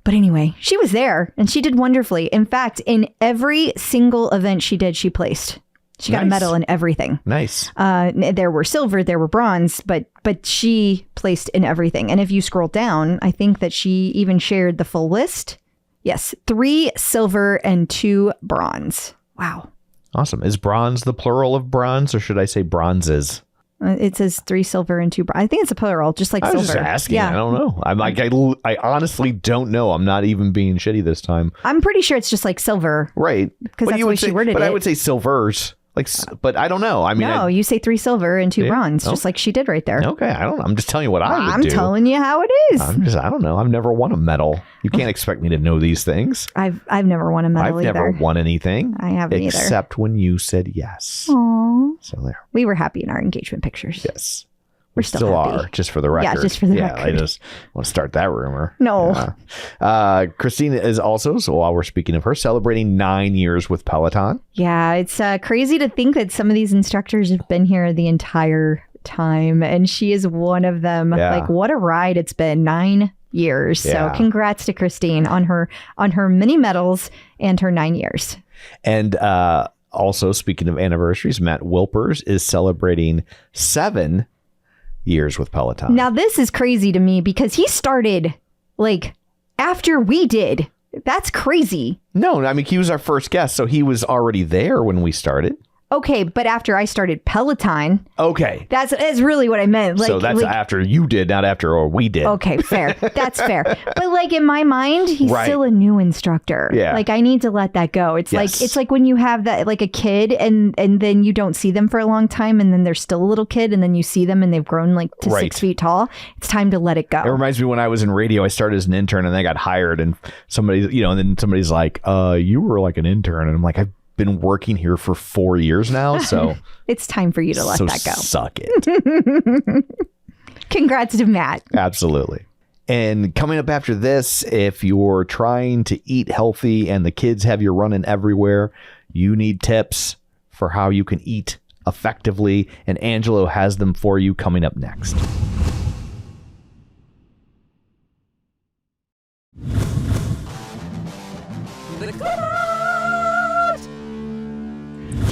[SPEAKER 2] But anyway, she was there and she did wonderfully. In fact, in every single event she did, she placed. She got a medal in everything.
[SPEAKER 3] Nice.
[SPEAKER 2] There were silver, there were bronze, but she placed in everything. And if you scroll down, I think that she even shared the full list. Yes, 3 silver and 2 bronze. Wow.
[SPEAKER 3] Awesome. Is bronze the plural of bronze, or should I say bronzes?
[SPEAKER 2] It says 3 silver and 2 bronze. I think it's a plural, just like silver.
[SPEAKER 3] I was just asking. Yeah. I don't know. I'm like, I honestly don't know. I'm not even being shitty this time.
[SPEAKER 2] I'm pretty sure it's just like silver.
[SPEAKER 3] Right.
[SPEAKER 2] Because that's the way she worded it.
[SPEAKER 3] But I would say silvers. Like, but I don't know. I mean,
[SPEAKER 2] no, you say 3 silver and 2 bronze, just like she did right there.
[SPEAKER 3] Okay, I don't know. I'm just telling you what I would do.
[SPEAKER 2] I'm telling you how it is.
[SPEAKER 3] I don't know. I've never won a medal. You can't expect me to know these things.
[SPEAKER 2] I've never won a medal either.
[SPEAKER 3] I've never won anything.
[SPEAKER 2] I haven't either.
[SPEAKER 3] Except when you said yes.
[SPEAKER 2] Aww.
[SPEAKER 3] So there.
[SPEAKER 2] We were happy in our engagement pictures.
[SPEAKER 3] Yes.
[SPEAKER 2] We're still happy.
[SPEAKER 3] Are, just for the record.
[SPEAKER 2] Yeah, just for the record.
[SPEAKER 3] I just want to start that rumor.
[SPEAKER 2] No.
[SPEAKER 3] Christine is also, so while we're speaking of her, celebrating 9 years with Peloton.
[SPEAKER 2] Yeah, it's crazy to think that some of these instructors have been here the entire time, and she is one of them.
[SPEAKER 3] Yeah.
[SPEAKER 2] Like, what a ride it's been. 9 years.
[SPEAKER 3] Yeah.
[SPEAKER 2] So congrats to Christine on her many medals and her 9 years.
[SPEAKER 3] And also, speaking of anniversaries, Matt Wilpers is celebrating 7 years with Peloton.
[SPEAKER 2] Now, this is crazy to me because he started like after we did. That's crazy.
[SPEAKER 3] No, I mean, he was our first guest, so he was already there when we started.
[SPEAKER 2] Okay, but after I started Peloton.
[SPEAKER 3] Okay.
[SPEAKER 2] That's really what I meant. Like,
[SPEAKER 3] so that's
[SPEAKER 2] like,
[SPEAKER 3] after you did, not after or we did.
[SPEAKER 2] Okay, fair. That's fair. But like in my mind, he's still a new instructor.
[SPEAKER 3] Yeah.
[SPEAKER 2] Like I need to let that go. It's like when you have that like a kid and then you don't see them for a long time and then they're still a little kid and then you see them and they've grown like to 6 feet tall. It's time to let it go.
[SPEAKER 3] It reminds me when I was in radio, I started as an intern and I got hired and somebody, and then somebody's like, you were like an intern. And I'm like, I've been working here for 4 years now, so
[SPEAKER 2] it's time for you to let that go.
[SPEAKER 3] Suck it.
[SPEAKER 2] Congrats to Matt.
[SPEAKER 3] Absolutely. And coming up after this, if you're trying to eat healthy and the kids have you running everywhere, you need tips for how you can eat effectively, and Angelo has them for you coming up next.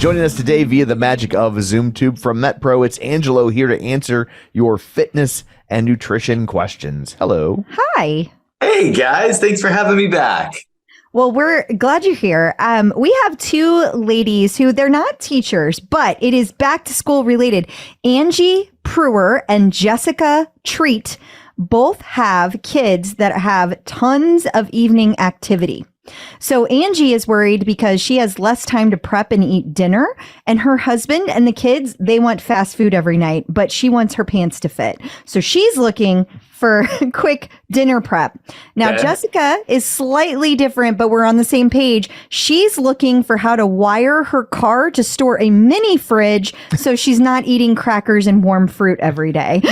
[SPEAKER 3] Joining us today via the magic of ZoomTube from MetPro, it's Angelo here to answer your fitness and nutrition questions. Hello.
[SPEAKER 2] Hi.
[SPEAKER 4] Hey guys, thanks for having me back.
[SPEAKER 2] Well, we're glad you're here. We have two ladies who they're not teachers, but it is back to school related. Angie Brewer and Jessica Treat both have kids that have tons of evening activity. So Angie is worried because she has less time to prep and eat dinner, and her husband and the kids, they want fast food every night, but she wants her pants to fit. So she's looking for quick dinner prep. Now,
[SPEAKER 4] Okay.
[SPEAKER 2] Jessica is slightly different, but we're on the same page. She's looking for how to wire her car to store a mini fridge so she's not eating crackers and warm fruit every day.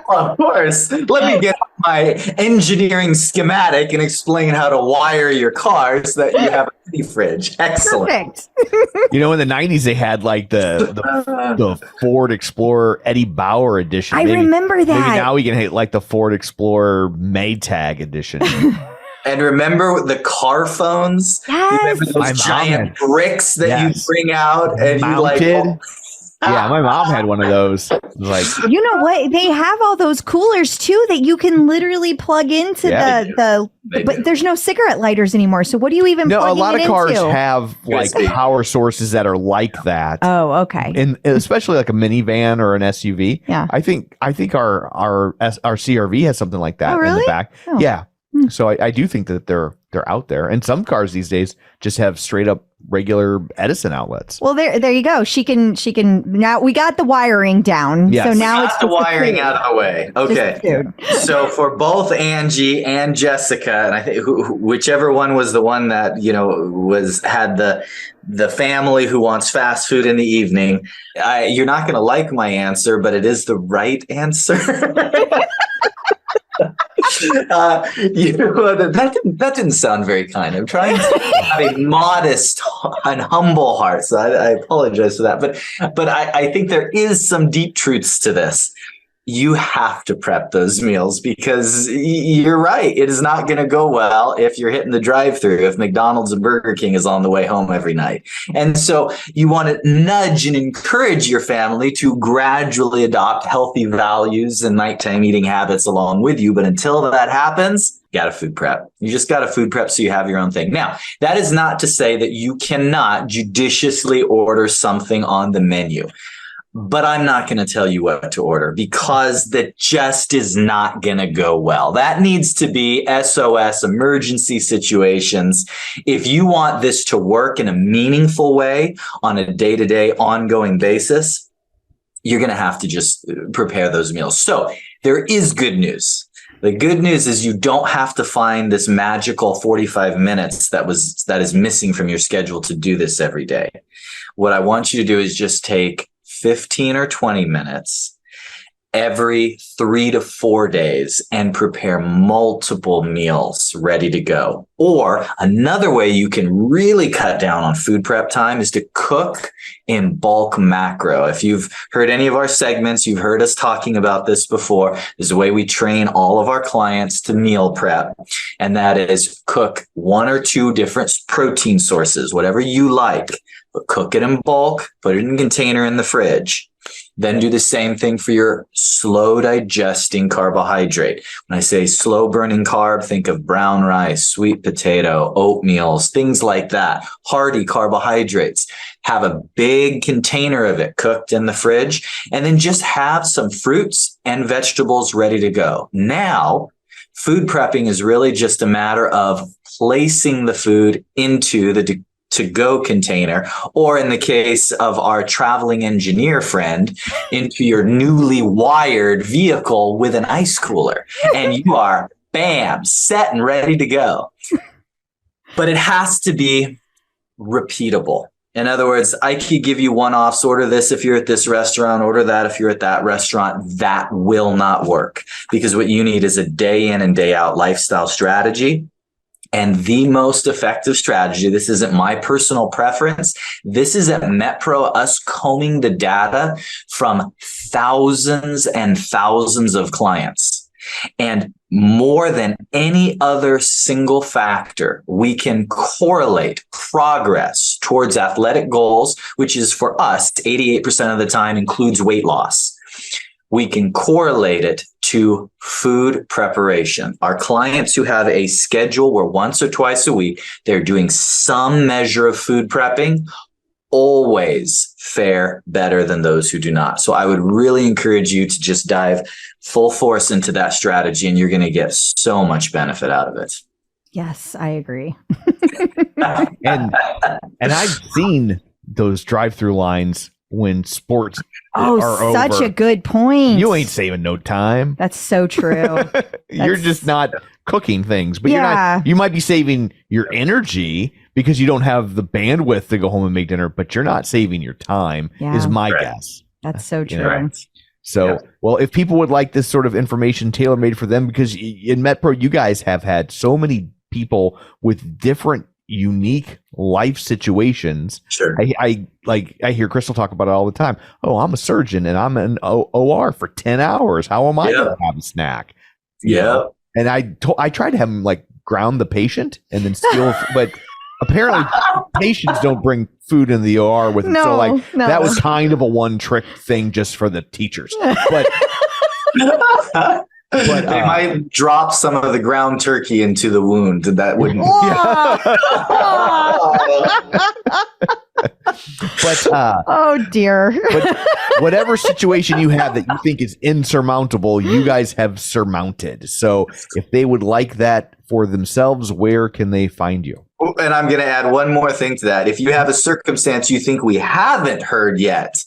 [SPEAKER 4] Well, of course, let me get my engineering schematic and explain how to wire your car so that you have a mini fridge. Excellent.
[SPEAKER 2] Perfect.
[SPEAKER 3] You know, in the 90s, they had like the Ford Explorer Eddie Bauer edition.
[SPEAKER 2] I remember that.
[SPEAKER 3] Maybe now we can hit like the Ford Explorer Maytag edition.
[SPEAKER 4] And remember the car phones?
[SPEAKER 2] Yes.
[SPEAKER 4] Remember
[SPEAKER 3] My
[SPEAKER 4] those
[SPEAKER 3] mom
[SPEAKER 4] giant
[SPEAKER 3] had-
[SPEAKER 4] bricks that
[SPEAKER 3] Yes.
[SPEAKER 4] you bring out and
[SPEAKER 3] Mounted.
[SPEAKER 4] you like.
[SPEAKER 3] Yeah, my mom had one of those. It was like,
[SPEAKER 2] You know what? They have all those coolers too that you can literally plug into
[SPEAKER 4] Yeah, They
[SPEAKER 2] but
[SPEAKER 4] do.
[SPEAKER 2] there's no cigarette lighters anymore. So what do you even
[SPEAKER 3] no, a
[SPEAKER 2] plugging
[SPEAKER 3] lot
[SPEAKER 2] it
[SPEAKER 3] of cars
[SPEAKER 2] into?
[SPEAKER 3] have like
[SPEAKER 4] Good.
[SPEAKER 3] power sources that are like that.
[SPEAKER 2] Oh, okay.
[SPEAKER 3] And especially like a minivan or an SUV.
[SPEAKER 2] Yeah.
[SPEAKER 3] I think our CRV has something like that
[SPEAKER 2] Oh,
[SPEAKER 3] in
[SPEAKER 2] really?
[SPEAKER 3] the back.
[SPEAKER 2] Oh.
[SPEAKER 3] Yeah. So I do think that they're out there. And some cars these days just have straight up regular Edison outlets.
[SPEAKER 2] Well, there you go. She can now we got the wiring down.
[SPEAKER 3] Yes.
[SPEAKER 2] So now
[SPEAKER 4] Got
[SPEAKER 2] it's
[SPEAKER 4] the
[SPEAKER 2] just
[SPEAKER 4] wiring
[SPEAKER 2] food.
[SPEAKER 4] out of the way.
[SPEAKER 2] Just
[SPEAKER 4] Okay.
[SPEAKER 2] the food.
[SPEAKER 4] So for both Angie and Jessica, and I think whichever one was the one that had the family who wants fast food in the evening, you're not going to like my answer, but it is the right answer. That didn't sound very kind. I'm trying to have a modest and humble heart, so I apologize for that. But I think there is some deep truths to this. You have to prep those meals because you're right. It is not going to go well if you're hitting the drive-thru, if McDonald's and Burger King is on the way home every night. And so you want to nudge and encourage your family to gradually adopt healthy values and nighttime eating habits along with you. But until that happens, you got to food prep. You just got to food prep so you have your own thing. Now, that is not to say that you cannot judiciously order something on the menu. But I'm not going to tell you what to order because that just is not going to go well. That needs to be SOS, emergency situations. If you want this to work in a meaningful way on a day-to-day ongoing basis, you're going to have to just prepare those meals. So there is good news. The good news is you don't have to find this magical 45 minutes that is missing from your schedule to do this every day. What I want you to do is just take 15 or 20 minutes every 3 to 4 days and prepare multiple meals ready to go. Or another way you can really cut down on food prep time is to cook in bulk macro. If you've heard any of our segments, you've heard us talking about this before. There's a way we train all of our clients to meal prep, and that is cook 1 or 2 different protein sources, whatever you like, but cook it in bulk, put it in a container in the fridge. Then do the same thing for your slow digesting carbohydrate. When I say slow burning carb, think of brown rice, sweet potato, oatmeals, things like that. Hearty carbohydrates. Have a big container of it cooked in the fridge, and then just have some fruits and vegetables ready to go. Now, food prepping is really just a matter of placing the food into the to-go container, or in the case of our traveling engineer friend, into your newly wired vehicle with an ice cooler. And you are, bam, set and ready to go. But it has to be repeatable. In other words, I could give you one-offs, order this if you're at this restaurant, order that if you're at that restaurant. That will not work, because what you need is a day in and day out lifestyle strategy. And the most effective strategy, this isn't my personal preference, this is at MetPro, us combing the data from thousands and thousands of clients. And more than any other single factor, we can correlate progress towards athletic goals, which is for us 88% of the time includes weight loss. We can correlate it to food preparation. Our clients who have a schedule where once or twice a week they're doing some measure of food prepping always fare better than those who do not. So I would really encourage you to just dive full force into that strategy, and you're going to get so much benefit out of it.
[SPEAKER 2] Yes, I agree.
[SPEAKER 3] And I've seen those drive-through lines when sports are
[SPEAKER 2] such
[SPEAKER 3] over.
[SPEAKER 2] a good point.
[SPEAKER 3] You ain't saving no time.
[SPEAKER 2] That's so true.
[SPEAKER 3] You're just not cooking things, but
[SPEAKER 2] Yeah.
[SPEAKER 3] you might be saving your energy because you don't have the bandwidth to go home and make dinner, but you're not saving your time,
[SPEAKER 2] Yeah.
[SPEAKER 3] is my
[SPEAKER 4] Right.
[SPEAKER 3] guess.
[SPEAKER 2] That's so true.
[SPEAKER 4] Right.
[SPEAKER 3] So,
[SPEAKER 4] Yeah.
[SPEAKER 3] well, if people would like this sort of information tailor-made for them, because in MetPro, you guys have had so many people with different unique life situations.
[SPEAKER 4] Sure.
[SPEAKER 3] I hear Crystal talk about it all the time. Oh, I'm a surgeon and I'm in OR for 10 hours. How am I
[SPEAKER 4] Yeah.
[SPEAKER 3] going to have a snack? You
[SPEAKER 4] Yeah.
[SPEAKER 3] know? And I tried to have him like ground the patient and then steal, but apparently patients don't bring food in the OR with them. So
[SPEAKER 2] No.
[SPEAKER 3] that was kind of a one trick thing just for the teachers. But
[SPEAKER 4] They might drop some of the ground turkey into the wound. That wouldn't.
[SPEAKER 3] but
[SPEAKER 2] Oh dear.
[SPEAKER 3] but whatever situation you have that you think is insurmountable, you guys have surmounted. So if they would like that for themselves, where can they find you?
[SPEAKER 4] And I'm going to add one more thing to that. If you have a circumstance you think we haven't heard yet,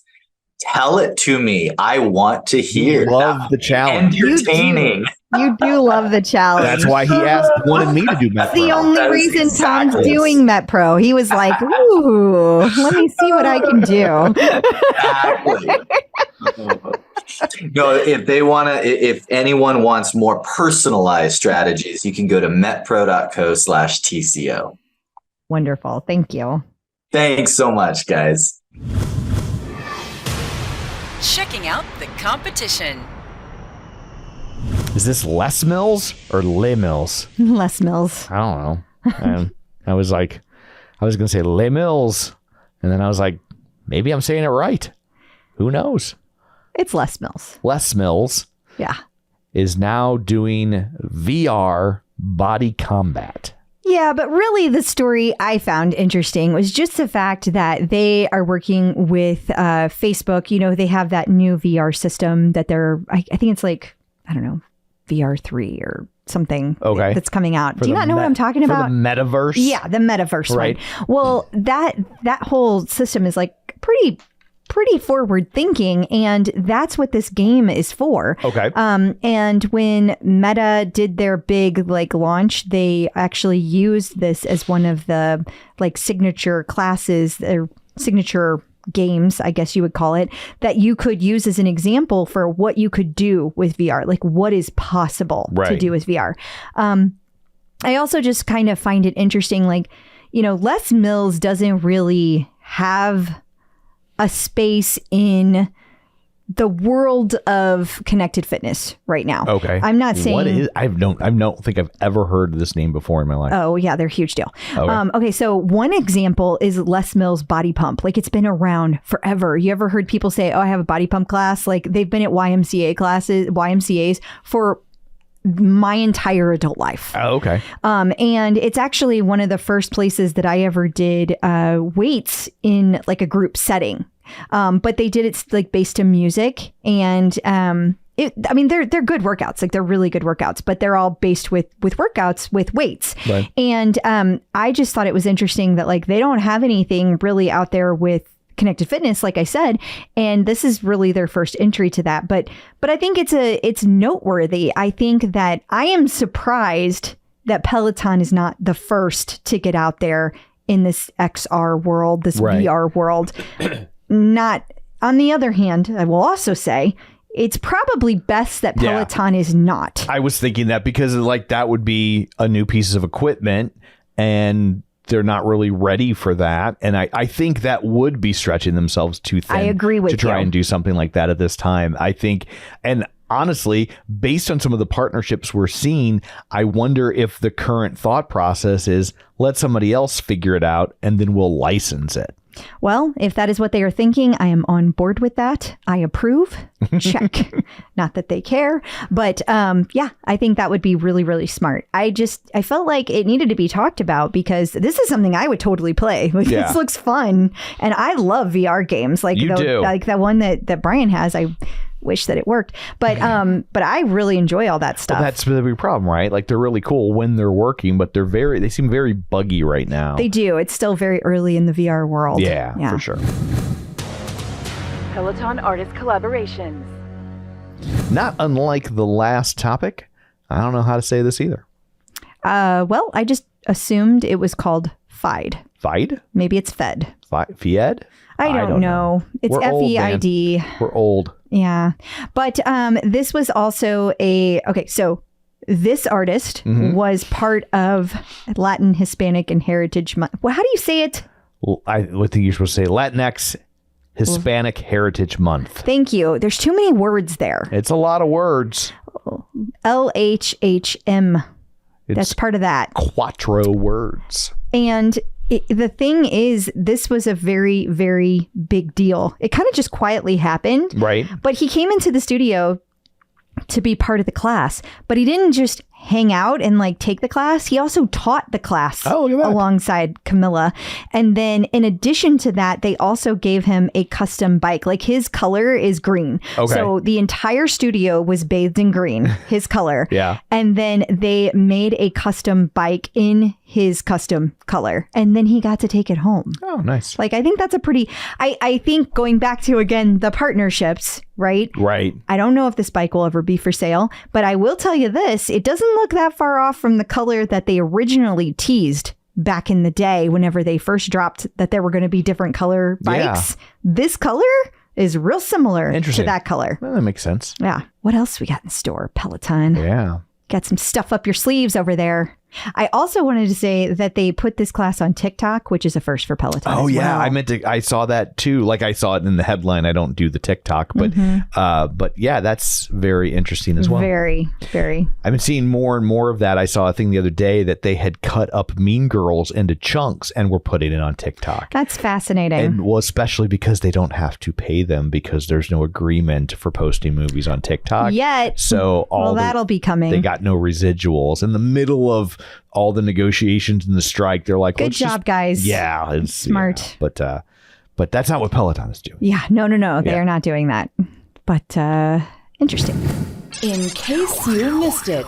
[SPEAKER 4] tell it to me. I want to hear.
[SPEAKER 3] Love the challenge.
[SPEAKER 4] Entertaining.
[SPEAKER 2] You do love the challenge.
[SPEAKER 3] That's why he wanted me to do
[SPEAKER 2] That's the
[SPEAKER 3] MetPro.
[SPEAKER 2] only
[SPEAKER 4] That is
[SPEAKER 2] reason
[SPEAKER 4] exactly
[SPEAKER 2] Tom's
[SPEAKER 4] it.
[SPEAKER 2] doing MetPro. He was like, ooh, let me see what I can do.
[SPEAKER 4] Exactly. No, if anyone wants more personalized strategies, you can go to metpro.co/TCO.
[SPEAKER 2] Wonderful. Thank you.
[SPEAKER 4] Thanks so much, guys.
[SPEAKER 5] Checking out the competition.
[SPEAKER 3] Is this Les Mills or Les Mills?
[SPEAKER 2] Les Mills.
[SPEAKER 3] I don't know. I was going to say Les Mills. And then I was like, maybe I'm saying it right. Who knows?
[SPEAKER 2] It's Les Mills.
[SPEAKER 3] Les Mills
[SPEAKER 2] Yeah.
[SPEAKER 3] is now doing VR body combat.
[SPEAKER 2] Yeah, but really the story I found interesting was just the fact that they are working with Facebook. You know, they have that new VR system that I think it's like, I don't know, VR3 or something that's coming out. Do you not know what I'm talking about?
[SPEAKER 3] For the metaverse?
[SPEAKER 2] Yeah, the metaverse
[SPEAKER 3] Right.
[SPEAKER 2] one. Well, that whole system is like pretty forward thinking, and that's what this game is for.
[SPEAKER 3] Okay.
[SPEAKER 2] And when Meta did their big launch, they actually used this as one of the signature classes or signature games, I guess you would call it, that you could use as an example for what you could do with VR, like what is possible to do with VR. I also just kind of find it interesting, Les Mills doesn't really have a space in the world of connected fitness right now.
[SPEAKER 3] Okay.
[SPEAKER 2] I'm not saying
[SPEAKER 3] what is. I don't think I've ever heard this name before in my life.
[SPEAKER 2] Oh yeah, they're a huge deal.
[SPEAKER 3] Okay.
[SPEAKER 2] Okay, so one example is Les Mills Body Pump. It's been around forever. You ever heard people say, "Oh, I have a body pump class"? They've been at YMCAs for my entire adult life.
[SPEAKER 3] Oh, okay.
[SPEAKER 2] And it's actually one of the first places that I ever did weights in a group setting. But they did it based to music, and they're good workouts. They're really good workouts, but they're all based with workouts with weights.
[SPEAKER 3] Right.
[SPEAKER 2] And I just thought it was interesting that they don't have anything really out there with connected fitness, like I said, and this is really their first entry to that. But I think it's noteworthy. I think that I am surprised that Peloton is not the first to get out there in this XR world, this VR world. Not on the other hand, I will also say it's probably best that Peloton is not.
[SPEAKER 3] I was thinking that because that would be a new piece of equipment and they're not really ready for that. And I think that would be stretching themselves too thin.
[SPEAKER 2] I agree with
[SPEAKER 3] to try
[SPEAKER 2] you.
[SPEAKER 3] and do something like that at this time. I think, and honestly, based on some of the partnerships we're seeing, I wonder if the current thought process is let somebody else figure it out and then we'll license it.
[SPEAKER 2] Well, if that is what they are thinking, I am on board with that. I approve. Check. Not that they care. But yeah, I think that would be really, really smart. I felt like it needed to be talked about because this is something I would totally play. Like,
[SPEAKER 3] Yeah.
[SPEAKER 2] This looks fun. And I love VR games. Like,
[SPEAKER 3] You do.
[SPEAKER 2] Like the one that Brian has. I wish that it worked. But I really enjoy all that stuff.
[SPEAKER 3] Well, that's the big problem, right? Like they're really cool when they're working, but they seem very buggy right now.
[SPEAKER 2] They do. It's still very early in the VR world.
[SPEAKER 3] Yeah, for sure.
[SPEAKER 5] Peloton artist collaborations.
[SPEAKER 3] Not unlike the last topic. I don't know how to say this either.
[SPEAKER 2] Well, I just assumed it was called Feid.
[SPEAKER 3] Feid?
[SPEAKER 2] Maybe it's Fed.
[SPEAKER 3] Fied?
[SPEAKER 2] I don't know. It's
[SPEAKER 3] We're old, man.
[SPEAKER 2] Feid.
[SPEAKER 3] We're old.
[SPEAKER 2] Yeah. But this was also so this artist was part of Latin Hispanic and Heritage Month. Well, how do you say it?
[SPEAKER 3] Well, I would think you're supposed to say Latinx Hispanic Heritage Month.
[SPEAKER 2] Thank you. There's too many words there.
[SPEAKER 3] It's a lot of words.
[SPEAKER 2] LHHM.
[SPEAKER 3] It's
[SPEAKER 2] That's part of that.
[SPEAKER 3] quattro words.
[SPEAKER 2] And the thing is, this was a very, very big deal. It kind of just quietly happened.
[SPEAKER 3] Right.
[SPEAKER 2] But he came into the studio to be part of the class, but he didn't just hang out and like take the class. He also taught the class alongside Camila. And then in addition to that, they also gave him a custom bike. Like his color is green.
[SPEAKER 3] Okay.
[SPEAKER 2] So the entire studio was bathed in green, his color.
[SPEAKER 3] Yeah.
[SPEAKER 2] And then they made a custom bike in his custom color. And then he got to take it home.
[SPEAKER 3] Oh, nice.
[SPEAKER 2] Like, I think that's a pretty, I think going back to, again, the partnerships, right?
[SPEAKER 3] Right.
[SPEAKER 2] I don't know if this bike will ever be for sale, but I will tell you this, it doesn't look that far off from the color that they originally teased back in the day whenever they first dropped that there were going to be different color bikes.
[SPEAKER 3] Yeah.
[SPEAKER 2] This color is real similar to that color.
[SPEAKER 3] Well, that makes sense.
[SPEAKER 2] Yeah. What else we got in store, Peloton?
[SPEAKER 3] Yeah.
[SPEAKER 2] Got some stuff up your sleeves over there. I also wanted to say that they put this class on TikTok, which is a first for Peloton.
[SPEAKER 3] Oh,
[SPEAKER 2] as
[SPEAKER 3] yeah.
[SPEAKER 2] well.
[SPEAKER 3] I saw that too. Like I saw it in the headline. I don't do the TikTok, but yeah, that's very interesting as well.
[SPEAKER 2] Very, very.
[SPEAKER 3] I've been seeing more and more of that. I saw a thing the other day that they had cut up Mean Girls into chunks and were putting it on TikTok.
[SPEAKER 2] That's fascinating.
[SPEAKER 3] And well, especially because they don't have to pay them because there's no agreement for posting movies on TikTok
[SPEAKER 2] Yet.
[SPEAKER 3] So
[SPEAKER 2] that'll be coming.
[SPEAKER 3] They got no residuals in the middle of all the negotiations and the strike. They're like,
[SPEAKER 2] good job, guys.
[SPEAKER 3] Yeah, it's
[SPEAKER 2] smart.
[SPEAKER 3] Yeah. But that's not what Peloton is doing.
[SPEAKER 2] Yeah, no. They are not doing that. But interesting.
[SPEAKER 5] In case you missed it.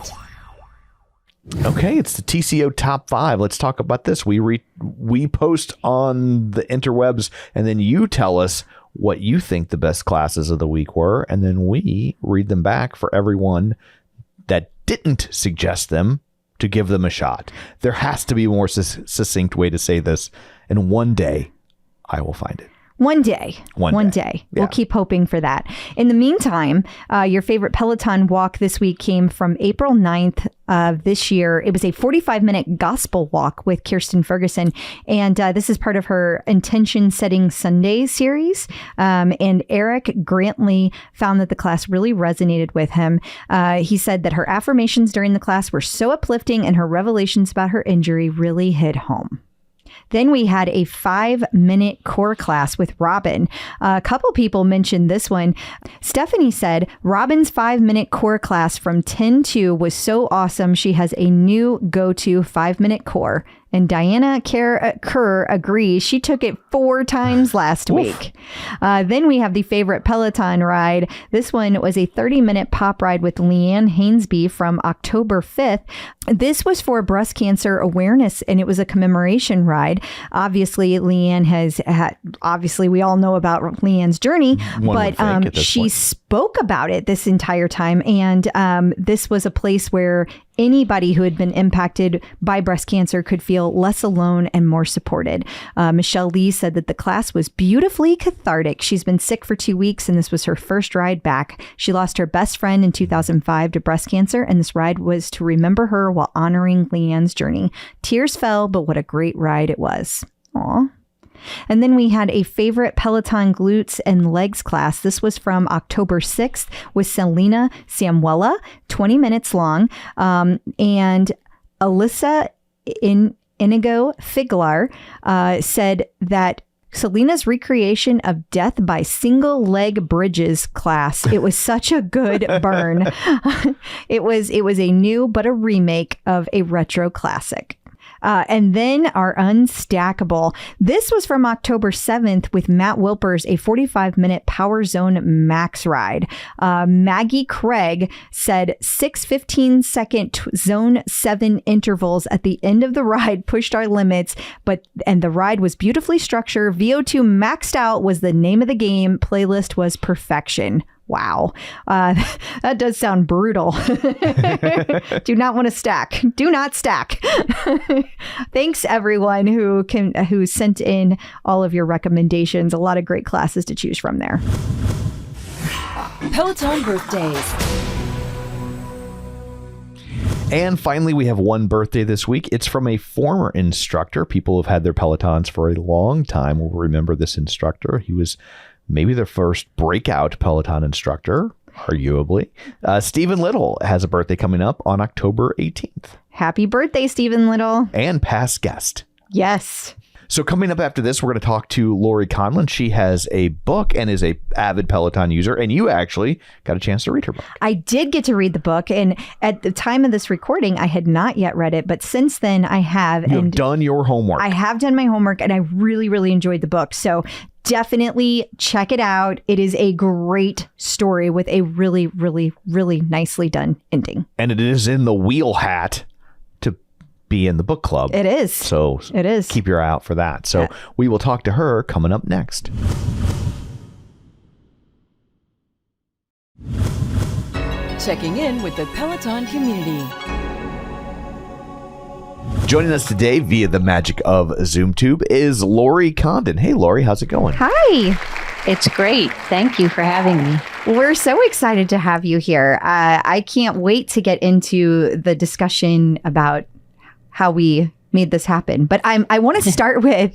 [SPEAKER 3] Okay, it's the TCO Top 5. Let's talk about this. We post on the interwebs, and then you tell us what you think the best classes of the week were, and then we read them back for everyone that didn't suggest them to give them a shot. There has to be a more succinct way to say this, and one day I will find it.
[SPEAKER 2] One day.
[SPEAKER 3] Yeah.
[SPEAKER 2] We'll keep hoping for that. In the meantime, your favorite Peloton walk this week came from April 9th of this year. It was a 45-minute gospel walk with Kirsten Ferguson. And this is part of her Intention Setting Sunday series. And Eric Grantley found that the class really resonated with him. He said that her affirmations during the class were so uplifting and her revelations about her injury really hit home. Then we had a 5-minute core class with Robin. A couple people mentioned this one. Stephanie said, Robin's 5-minute core class from 10-2 was so awesome. She has a new go-to 5-minute core. And Diana Kerr agrees. She took it 4 times last week. Then we have the favorite Peloton ride. This one was a 30-minute pop ride with Leanne Hainsby from October 5th. This was for breast cancer awareness, and it was a commemoration ride. Obviously, Leanne has had, we all know about Leanne's journey, but she spoke about it this entire time. And this was a place where anybody who had been impacted by breast cancer could feel less alone and more supported. Michelle Lee said that the class was beautifully cathartic. She's been sick for 2 weeks, and this was her first ride back. She lost her best friend in 2005 to breast cancer, and this ride was to remember her while honoring Leanne's journey. Tears fell, but what a great ride it was. Aw. And then we had a favorite Peloton glutes and legs class. This was from October 6th with Selena Samuela, 20 minutes long. And Alyssa Inigo Figlar said that Selena's recreation of death by single leg bridges class. It was such a good burn. It was a new but a remake of a retro classic. And then our Unstackable. This was from October 7th with Matt Wilpers, a 45-minute Power Zone Max ride. Maggie Craig said 6 15-second Zone 7 intervals at the end of the ride pushed our limits, and the ride was beautifully structured. VO2 maxed out was the name of the game. Playlist was perfection. Wow. That does sound brutal. Do not want to stack. Do not stack. Thanks everyone who sent in all of your recommendations. A lot of great classes to choose from there.
[SPEAKER 5] Peloton birthdays.
[SPEAKER 3] And finally, we have one birthday this week. It's from a former instructor. People who have had their Pelotons for a long time will remember this instructor. He was maybe their first breakout Peloton instructor, arguably. Stephen Little has a birthday coming up on October 18th.
[SPEAKER 2] Happy birthday, Stephen Little.
[SPEAKER 3] And past guest.
[SPEAKER 2] Yes.
[SPEAKER 3] So coming up after this, we're going to talk to Laurie Condon. She has a book and is a avid Peloton user. And you actually got a chance to read her book.
[SPEAKER 2] I did get to read the book. And at the time of this recording, I had not yet read it. But since then, I have.
[SPEAKER 3] You've done your homework.
[SPEAKER 2] I have done my homework and I really, really enjoyed the book. So definitely check it out. It is a great story with a really, really, really nicely done ending.
[SPEAKER 3] And it is in the wheel hat to be in the book club.
[SPEAKER 2] It is.
[SPEAKER 3] So
[SPEAKER 2] it is.
[SPEAKER 3] Keep your eye out for that. So we will talk to her coming up next.
[SPEAKER 5] Checking in with the Peloton community.
[SPEAKER 3] Joining us today via the magic of ZoomTube is Laurie Condon. Hey, Laurie, how's it going?
[SPEAKER 2] Hi.
[SPEAKER 6] It's great. Thank you for having me.
[SPEAKER 2] We're so excited to have you here. I can't wait to get into the discussion about how we made this happen. But I want to start with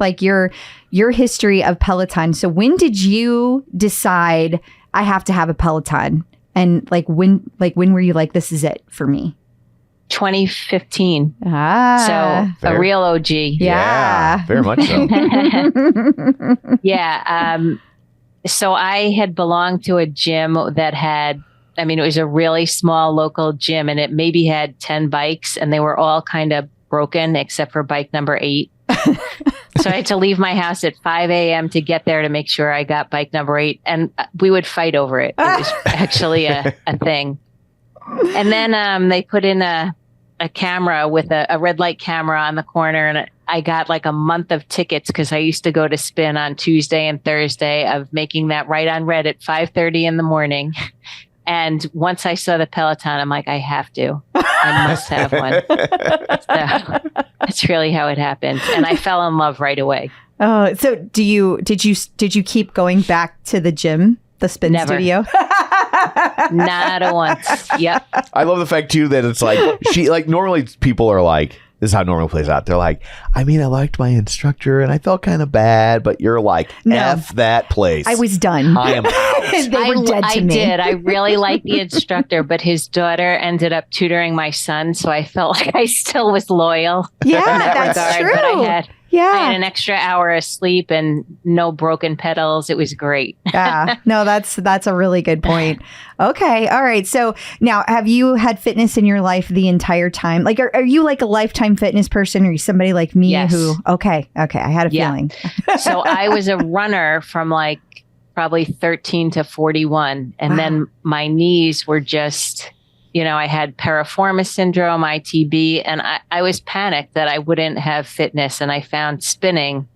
[SPEAKER 2] like your history of Peloton. So when did you decide I have to have a Peloton? And when were you like, this is it for me?
[SPEAKER 6] 2015.
[SPEAKER 2] Ah.
[SPEAKER 6] So a real OG.
[SPEAKER 2] Yeah.
[SPEAKER 3] Very much so.
[SPEAKER 6] Yeah. So I had belonged to a gym that had, it was a really small local gym and it maybe had 10 bikes and they were all kind of broken except for bike number 8. So I had to leave my house at 5 a.m. to get there to make sure I got bike number 8. And we would fight over it. It was actually a thing. And then they put in a camera with a red light camera on the corner. And I got like a month of tickets because I used to go to spin on Tuesday and Thursday of making that right on red at 5:30 in the morning. And once I saw the Peloton, I'm like, I have to. I must have one. So that's really how it happened. And I fell in love right away.
[SPEAKER 2] Oh, so did you keep going back to the gym, the spin
[SPEAKER 6] Never.
[SPEAKER 2] Studio?
[SPEAKER 6] Not a once. Yep.
[SPEAKER 3] I love the fact too that it's like normally people are like, this is how it normally plays out. They're like, I liked my instructor and I felt kind of bad, but you're like,
[SPEAKER 2] no,
[SPEAKER 3] F that place.
[SPEAKER 2] I was done.
[SPEAKER 3] I am out.
[SPEAKER 2] They were dead to me.
[SPEAKER 6] I did. I really liked the instructor, but his daughter ended up tutoring my son, so I felt like I still was loyal.
[SPEAKER 2] Yeah,
[SPEAKER 6] in that
[SPEAKER 2] that's
[SPEAKER 6] regard.
[SPEAKER 2] true.
[SPEAKER 6] But I had
[SPEAKER 2] Yeah.
[SPEAKER 6] an extra hour of sleep and no broken pedals. It was great.
[SPEAKER 2] Yeah. No, that's a really good point. Okay. All right. So now, have you had fitness in your life the entire time? Like, are you like a lifetime fitness person? Or are you somebody like me
[SPEAKER 6] Yes.
[SPEAKER 2] who, okay. I had a feeling.
[SPEAKER 6] So I was a runner from like probably 13 to 41. And then my knees were just, I had piriformis syndrome, ITB, and I was panicked that I wouldn't have fitness. And I found spinning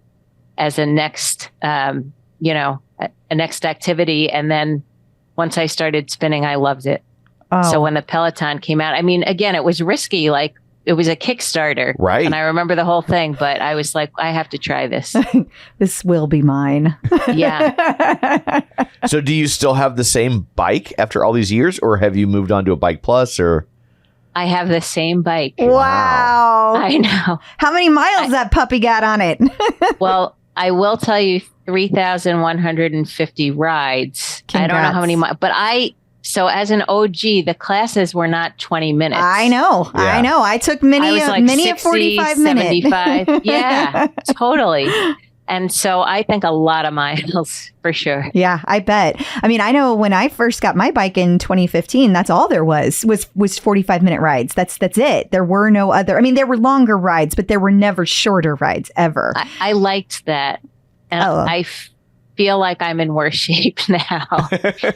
[SPEAKER 6] as a next, a next activity. And then once I started spinning, I loved it.
[SPEAKER 2] Oh.
[SPEAKER 6] So when the Peloton came out, again, it was risky. Like it was a Kickstarter.
[SPEAKER 3] Right.
[SPEAKER 6] And I remember the whole thing, but I was like, I have to try this.
[SPEAKER 2] This will be mine.
[SPEAKER 6] Yeah.
[SPEAKER 3] So do you still have the same bike after all these years or have you moved on to a Bike Plus or?
[SPEAKER 6] I have the same bike.
[SPEAKER 2] Wow.
[SPEAKER 6] I know.
[SPEAKER 2] How many miles that puppy got on it?
[SPEAKER 6] Well, I will tell you 3,150 rides.
[SPEAKER 2] Congrats.
[SPEAKER 6] I don't know how many miles, but so as an OG, the classes were not 20 minutes.
[SPEAKER 2] I know.
[SPEAKER 3] Yeah.
[SPEAKER 2] I know. I took many
[SPEAKER 6] I was like
[SPEAKER 2] a
[SPEAKER 6] 60,
[SPEAKER 2] 45 minute.
[SPEAKER 6] 75. Yeah, totally. And so I think a lot of miles for sure.
[SPEAKER 2] Yeah, I bet. I mean, I know when I first got my bike in 2015, that's all there was 45-minute rides. That's it. There were no other. I mean, there were longer rides, but there were never shorter rides ever.
[SPEAKER 6] I liked that. And I feel like I'm in worse shape now.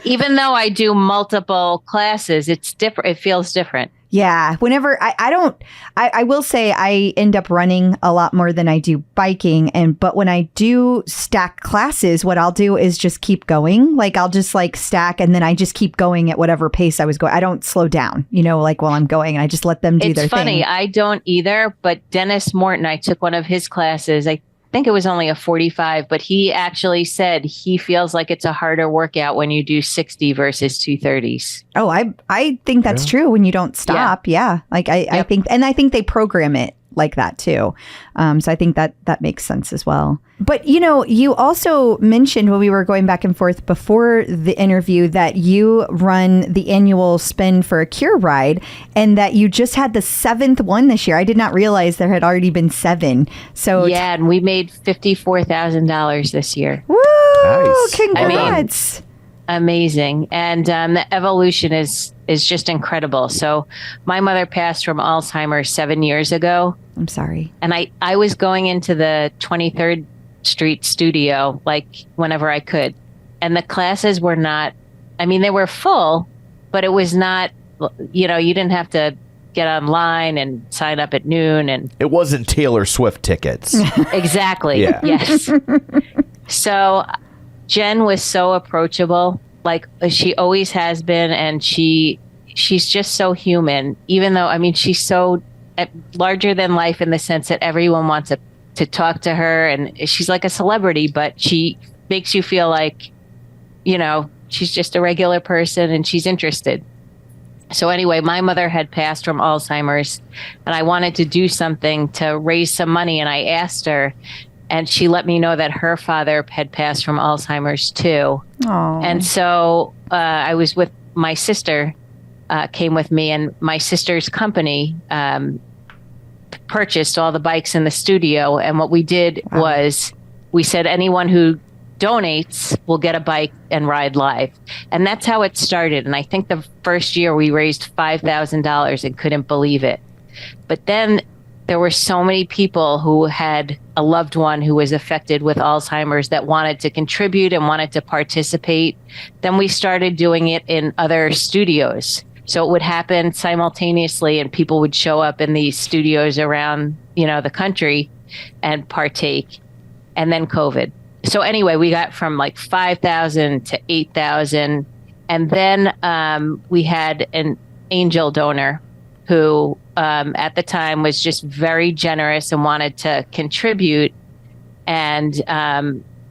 [SPEAKER 6] Even though I do multiple classes, it's different. It feels different.
[SPEAKER 2] Yeah. Whenever I will say I end up running a lot more than I do biking. But when I do stack classes, what I'll do is just keep going. Like I'll just like stack and then I just keep going at whatever pace I was going. I don't slow down, like while I'm going, and I just let them do their thing.
[SPEAKER 6] It's funny. I don't either. But Dennis Morton, I took one of his classes. I think it was only a 45, but he actually said he feels like it's a harder workout when you do 60 versus 230s.
[SPEAKER 2] Oh, I think that's true when you don't stop. Yeah. Like I think they program it like that too. So I think that makes sense as well. But, you also mentioned when we were going back and forth before the interview that you run the annual Spin for a Cure ride and that you just had the 7th one this year. I did not realize there had already been 7. So
[SPEAKER 6] yeah, and we made $54,000 this year.
[SPEAKER 2] Woo!
[SPEAKER 3] Nice.
[SPEAKER 2] Congrats.
[SPEAKER 6] Amazing. And the evolution is just incredible. So my mother passed from Alzheimer's 7 years ago.
[SPEAKER 2] I'm sorry.
[SPEAKER 6] And I was going into the 23rd Street studio like whenever I could. And the classes were not, they were full, but it was not, you didn't have to get online and sign up at noon. And
[SPEAKER 3] it wasn't Taylor Swift tickets.
[SPEAKER 6] Exactly.
[SPEAKER 3] Yeah.
[SPEAKER 6] Yes. So Jen was so approachable, like she always has been, and she's just so human, even though, she's so larger than life in the sense that everyone wants to talk to her, and she's like a celebrity, but she makes you feel like, she's just a regular person and she's interested. So anyway, my mother had passed from Alzheimer's and I wanted to do something to raise some money, and I asked her. And she let me know that her father had passed from Alzheimer's too.
[SPEAKER 2] Aww.
[SPEAKER 6] And so I was with my sister, came with me, and my sister's company purchased all the bikes in the studio. And what we did was we said anyone who donates will get a bike and ride live. And that's how it started. And I think the first year we raised $5,000 and couldn't believe it. But then there were so many people who had a loved one who was affected with Alzheimer's that wanted to contribute and wanted to participate. Then we started doing it in other studios. So it would happen simultaneously and people would show up in these studios around, the country and partake. And then COVID. So anyway, we got from like 5,000 to 8,000. And then we had an angel donor who at the time was just very generous and wanted to contribute. And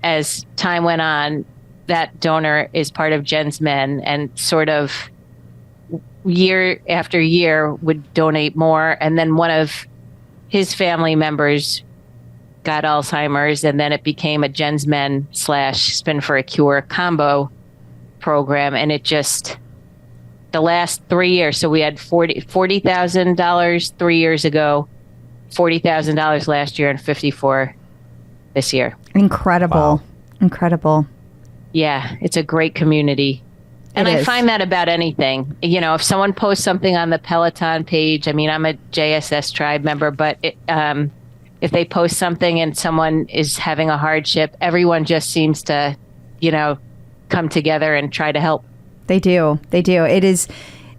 [SPEAKER 6] as time went on, that donor is part of Jen's Men and sort of year after year would donate more. And then one of his family members got Alzheimer's, and then it became a Jen's Men / Spin for a Cure combo program. And it just... the last 3 years, so we had $40,000 3 years ago, $40,000 last year, and $54,000 this year.
[SPEAKER 2] Incredible.
[SPEAKER 3] Wow.
[SPEAKER 2] Incredible.
[SPEAKER 6] Yeah, it's a great community. And I find that about anything. If someone posts something on the Peloton page, I'm a JSS Tribe member, but if they post something and someone is having a hardship, everyone just seems to, come together and try to help.
[SPEAKER 2] They do.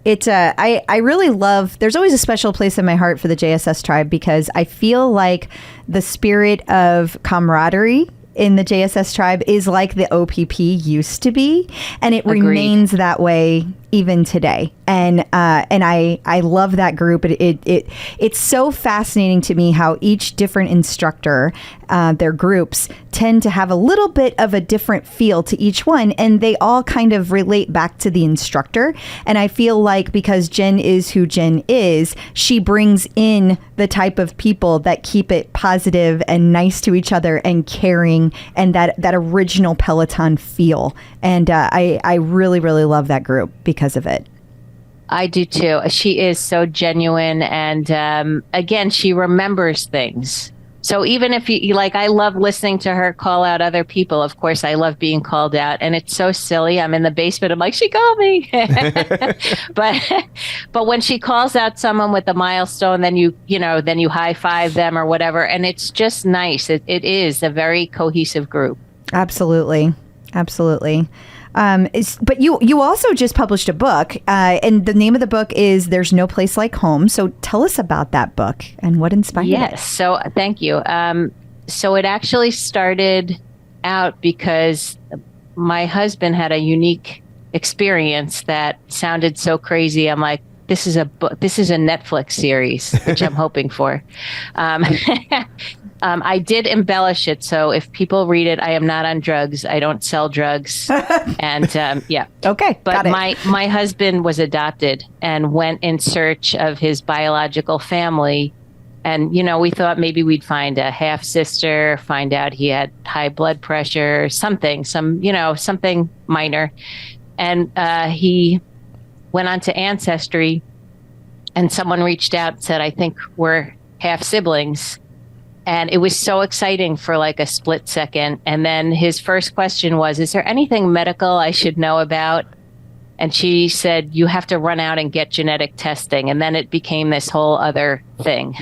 [SPEAKER 2] I really love, there's always a special place in my heart for the JSS Tribe because I feel like the spirit of camaraderie in the JSS Tribe is like the OPP used to be. And it
[SPEAKER 6] Agreed.
[SPEAKER 2] remains that way even today. And I love that group. It's so fascinating to me how each different instructor, their groups tend to have a little bit of a different feel to each one, and they all kind of relate back to the instructor. And I feel like because Jen is who Jen is, she brings in the type of people that keep it positive and nice to each other and caring, and that original Peloton feel. And I really, really love that group because of it.
[SPEAKER 6] I do too. She is so genuine. And again, she remembers things. So even if you like, I love listening to her call out other people. Of course, I love being called out, and it's so silly. I'm in the basement. I'm like, she called me. but when she calls out someone with a milestone, then you high five them or whatever. And it's just nice. It is a very cohesive group.
[SPEAKER 2] Absolutely. Absolutely. But you also just published a book, and the name of the book is There's No Place Like Home. So tell us about that book and what inspired it.
[SPEAKER 6] Yes. So thank you. So it actually started out because my husband had a unique experience that sounded so crazy. I'm like, this is a book. This is a Netflix series, which I'm hoping for. I did embellish it. So if people read it, I am not on drugs. I don't sell drugs. And yeah.
[SPEAKER 2] Okay.
[SPEAKER 6] But my husband was adopted and went in search of his biological family. And, we thought maybe we'd find a half sister, find out he had high blood pressure, something minor. And he went on to Ancestry, and someone reached out and said, I think we're half siblings. And it was so exciting for like a split second. And then his first question was, is there anything medical I should know about? And she said, you have to run out and get genetic testing. And then it became this whole other thing.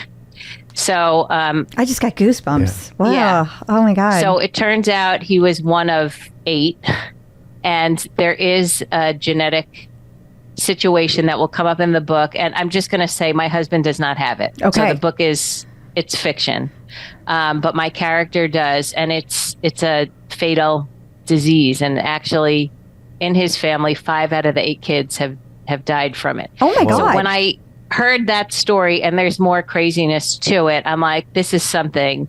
[SPEAKER 6] So
[SPEAKER 2] I just got goosebumps.
[SPEAKER 6] Yeah.
[SPEAKER 2] Wow.
[SPEAKER 6] Yeah.
[SPEAKER 2] Oh my God.
[SPEAKER 6] So it turns out he was one of 8. And there is a genetic situation that will come up in the book. And I'm just going to say my husband does not have it.
[SPEAKER 2] Okay.
[SPEAKER 6] So the book it's fiction. But my character does. And it's a fatal disease. And actually in his family, 5 out of the 8 kids have died from it.
[SPEAKER 2] Oh my God.
[SPEAKER 6] So when I heard that story, and there's more craziness to it, I'm like, this is something.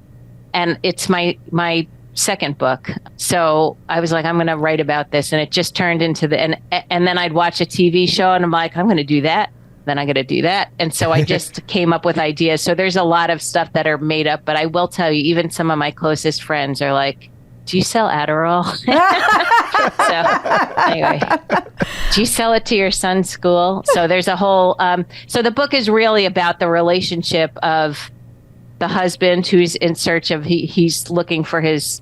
[SPEAKER 6] And it's my second book. So I was like, I'm going to write about this. And it just turned into and then I'd watch a TV show and I'm like, I'm going to do that. Then I'm going to do that. And so I just came up with ideas. So there's a lot of stuff that are made up, but I will tell you, even some of my closest friends are like, do you sell Adderall? So anyway, do you sell it to your son's school? So there's a whole, so the book is really about the relationship of the husband who's in search of, he's looking for his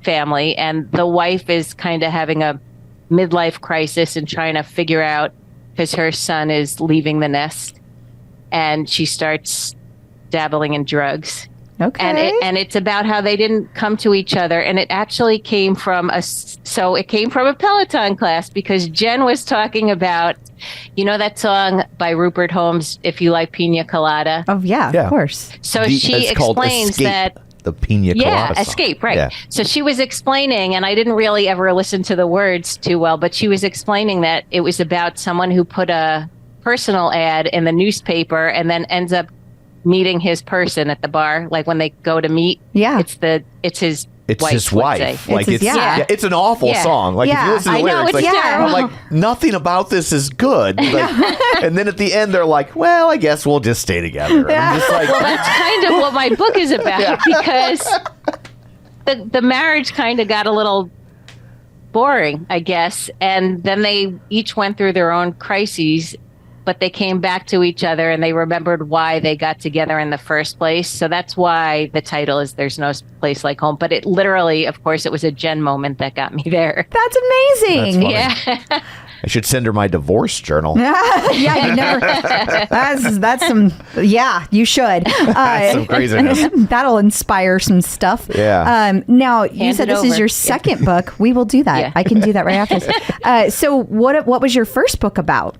[SPEAKER 6] family, and the wife is kind of having a midlife crisis and trying to figure out, because her son is leaving the nest, and she starts dabbling in drugs.
[SPEAKER 2] Okay.
[SPEAKER 6] And it's about how they didn't come to each other. And it actually came from a Peloton class, because Jen was talking about, that song by Rupert Holmes, If You Like Pina Colada.
[SPEAKER 2] Oh, yeah, of course.
[SPEAKER 6] So she explains
[SPEAKER 3] Escape,
[SPEAKER 6] that.
[SPEAKER 3] The Pina Colada song.
[SPEAKER 6] Escape, right.
[SPEAKER 3] Yeah.
[SPEAKER 6] So she was explaining, and I didn't really ever listen to the words too well, but she was explaining that it was about someone who put a personal ad in the newspaper and then ends up meeting his person at the bar, like when they go to meet.
[SPEAKER 2] Yeah.
[SPEAKER 6] It's his
[SPEAKER 3] his wife. Like it's an awful song. Like if you listen to the lyrics, like, I'm like, nothing about this is good. Like, and then at the end they're like, well, I guess we'll just stay together. And I'm just like,
[SPEAKER 6] well, that's kind of what my book is about, because the marriage kind of got a little boring, I guess. And then they each went through their own crises, but they came back to each other and they remembered why they got together in the first place. So that's why the title is There's No Place Like Home. But it literally, of course, it was a Jen moment that got me there.
[SPEAKER 2] That's amazing.
[SPEAKER 6] Yeah.
[SPEAKER 3] I should send her my divorce journal.
[SPEAKER 2] Yeah, you never. That's some. Yeah, you should.
[SPEAKER 3] Some craziness.
[SPEAKER 2] That'll inspire some stuff.
[SPEAKER 3] Yeah.
[SPEAKER 2] Now you said this is your second book. We will do that.
[SPEAKER 6] Yeah.
[SPEAKER 2] I can do that right after this. So what was your first book about?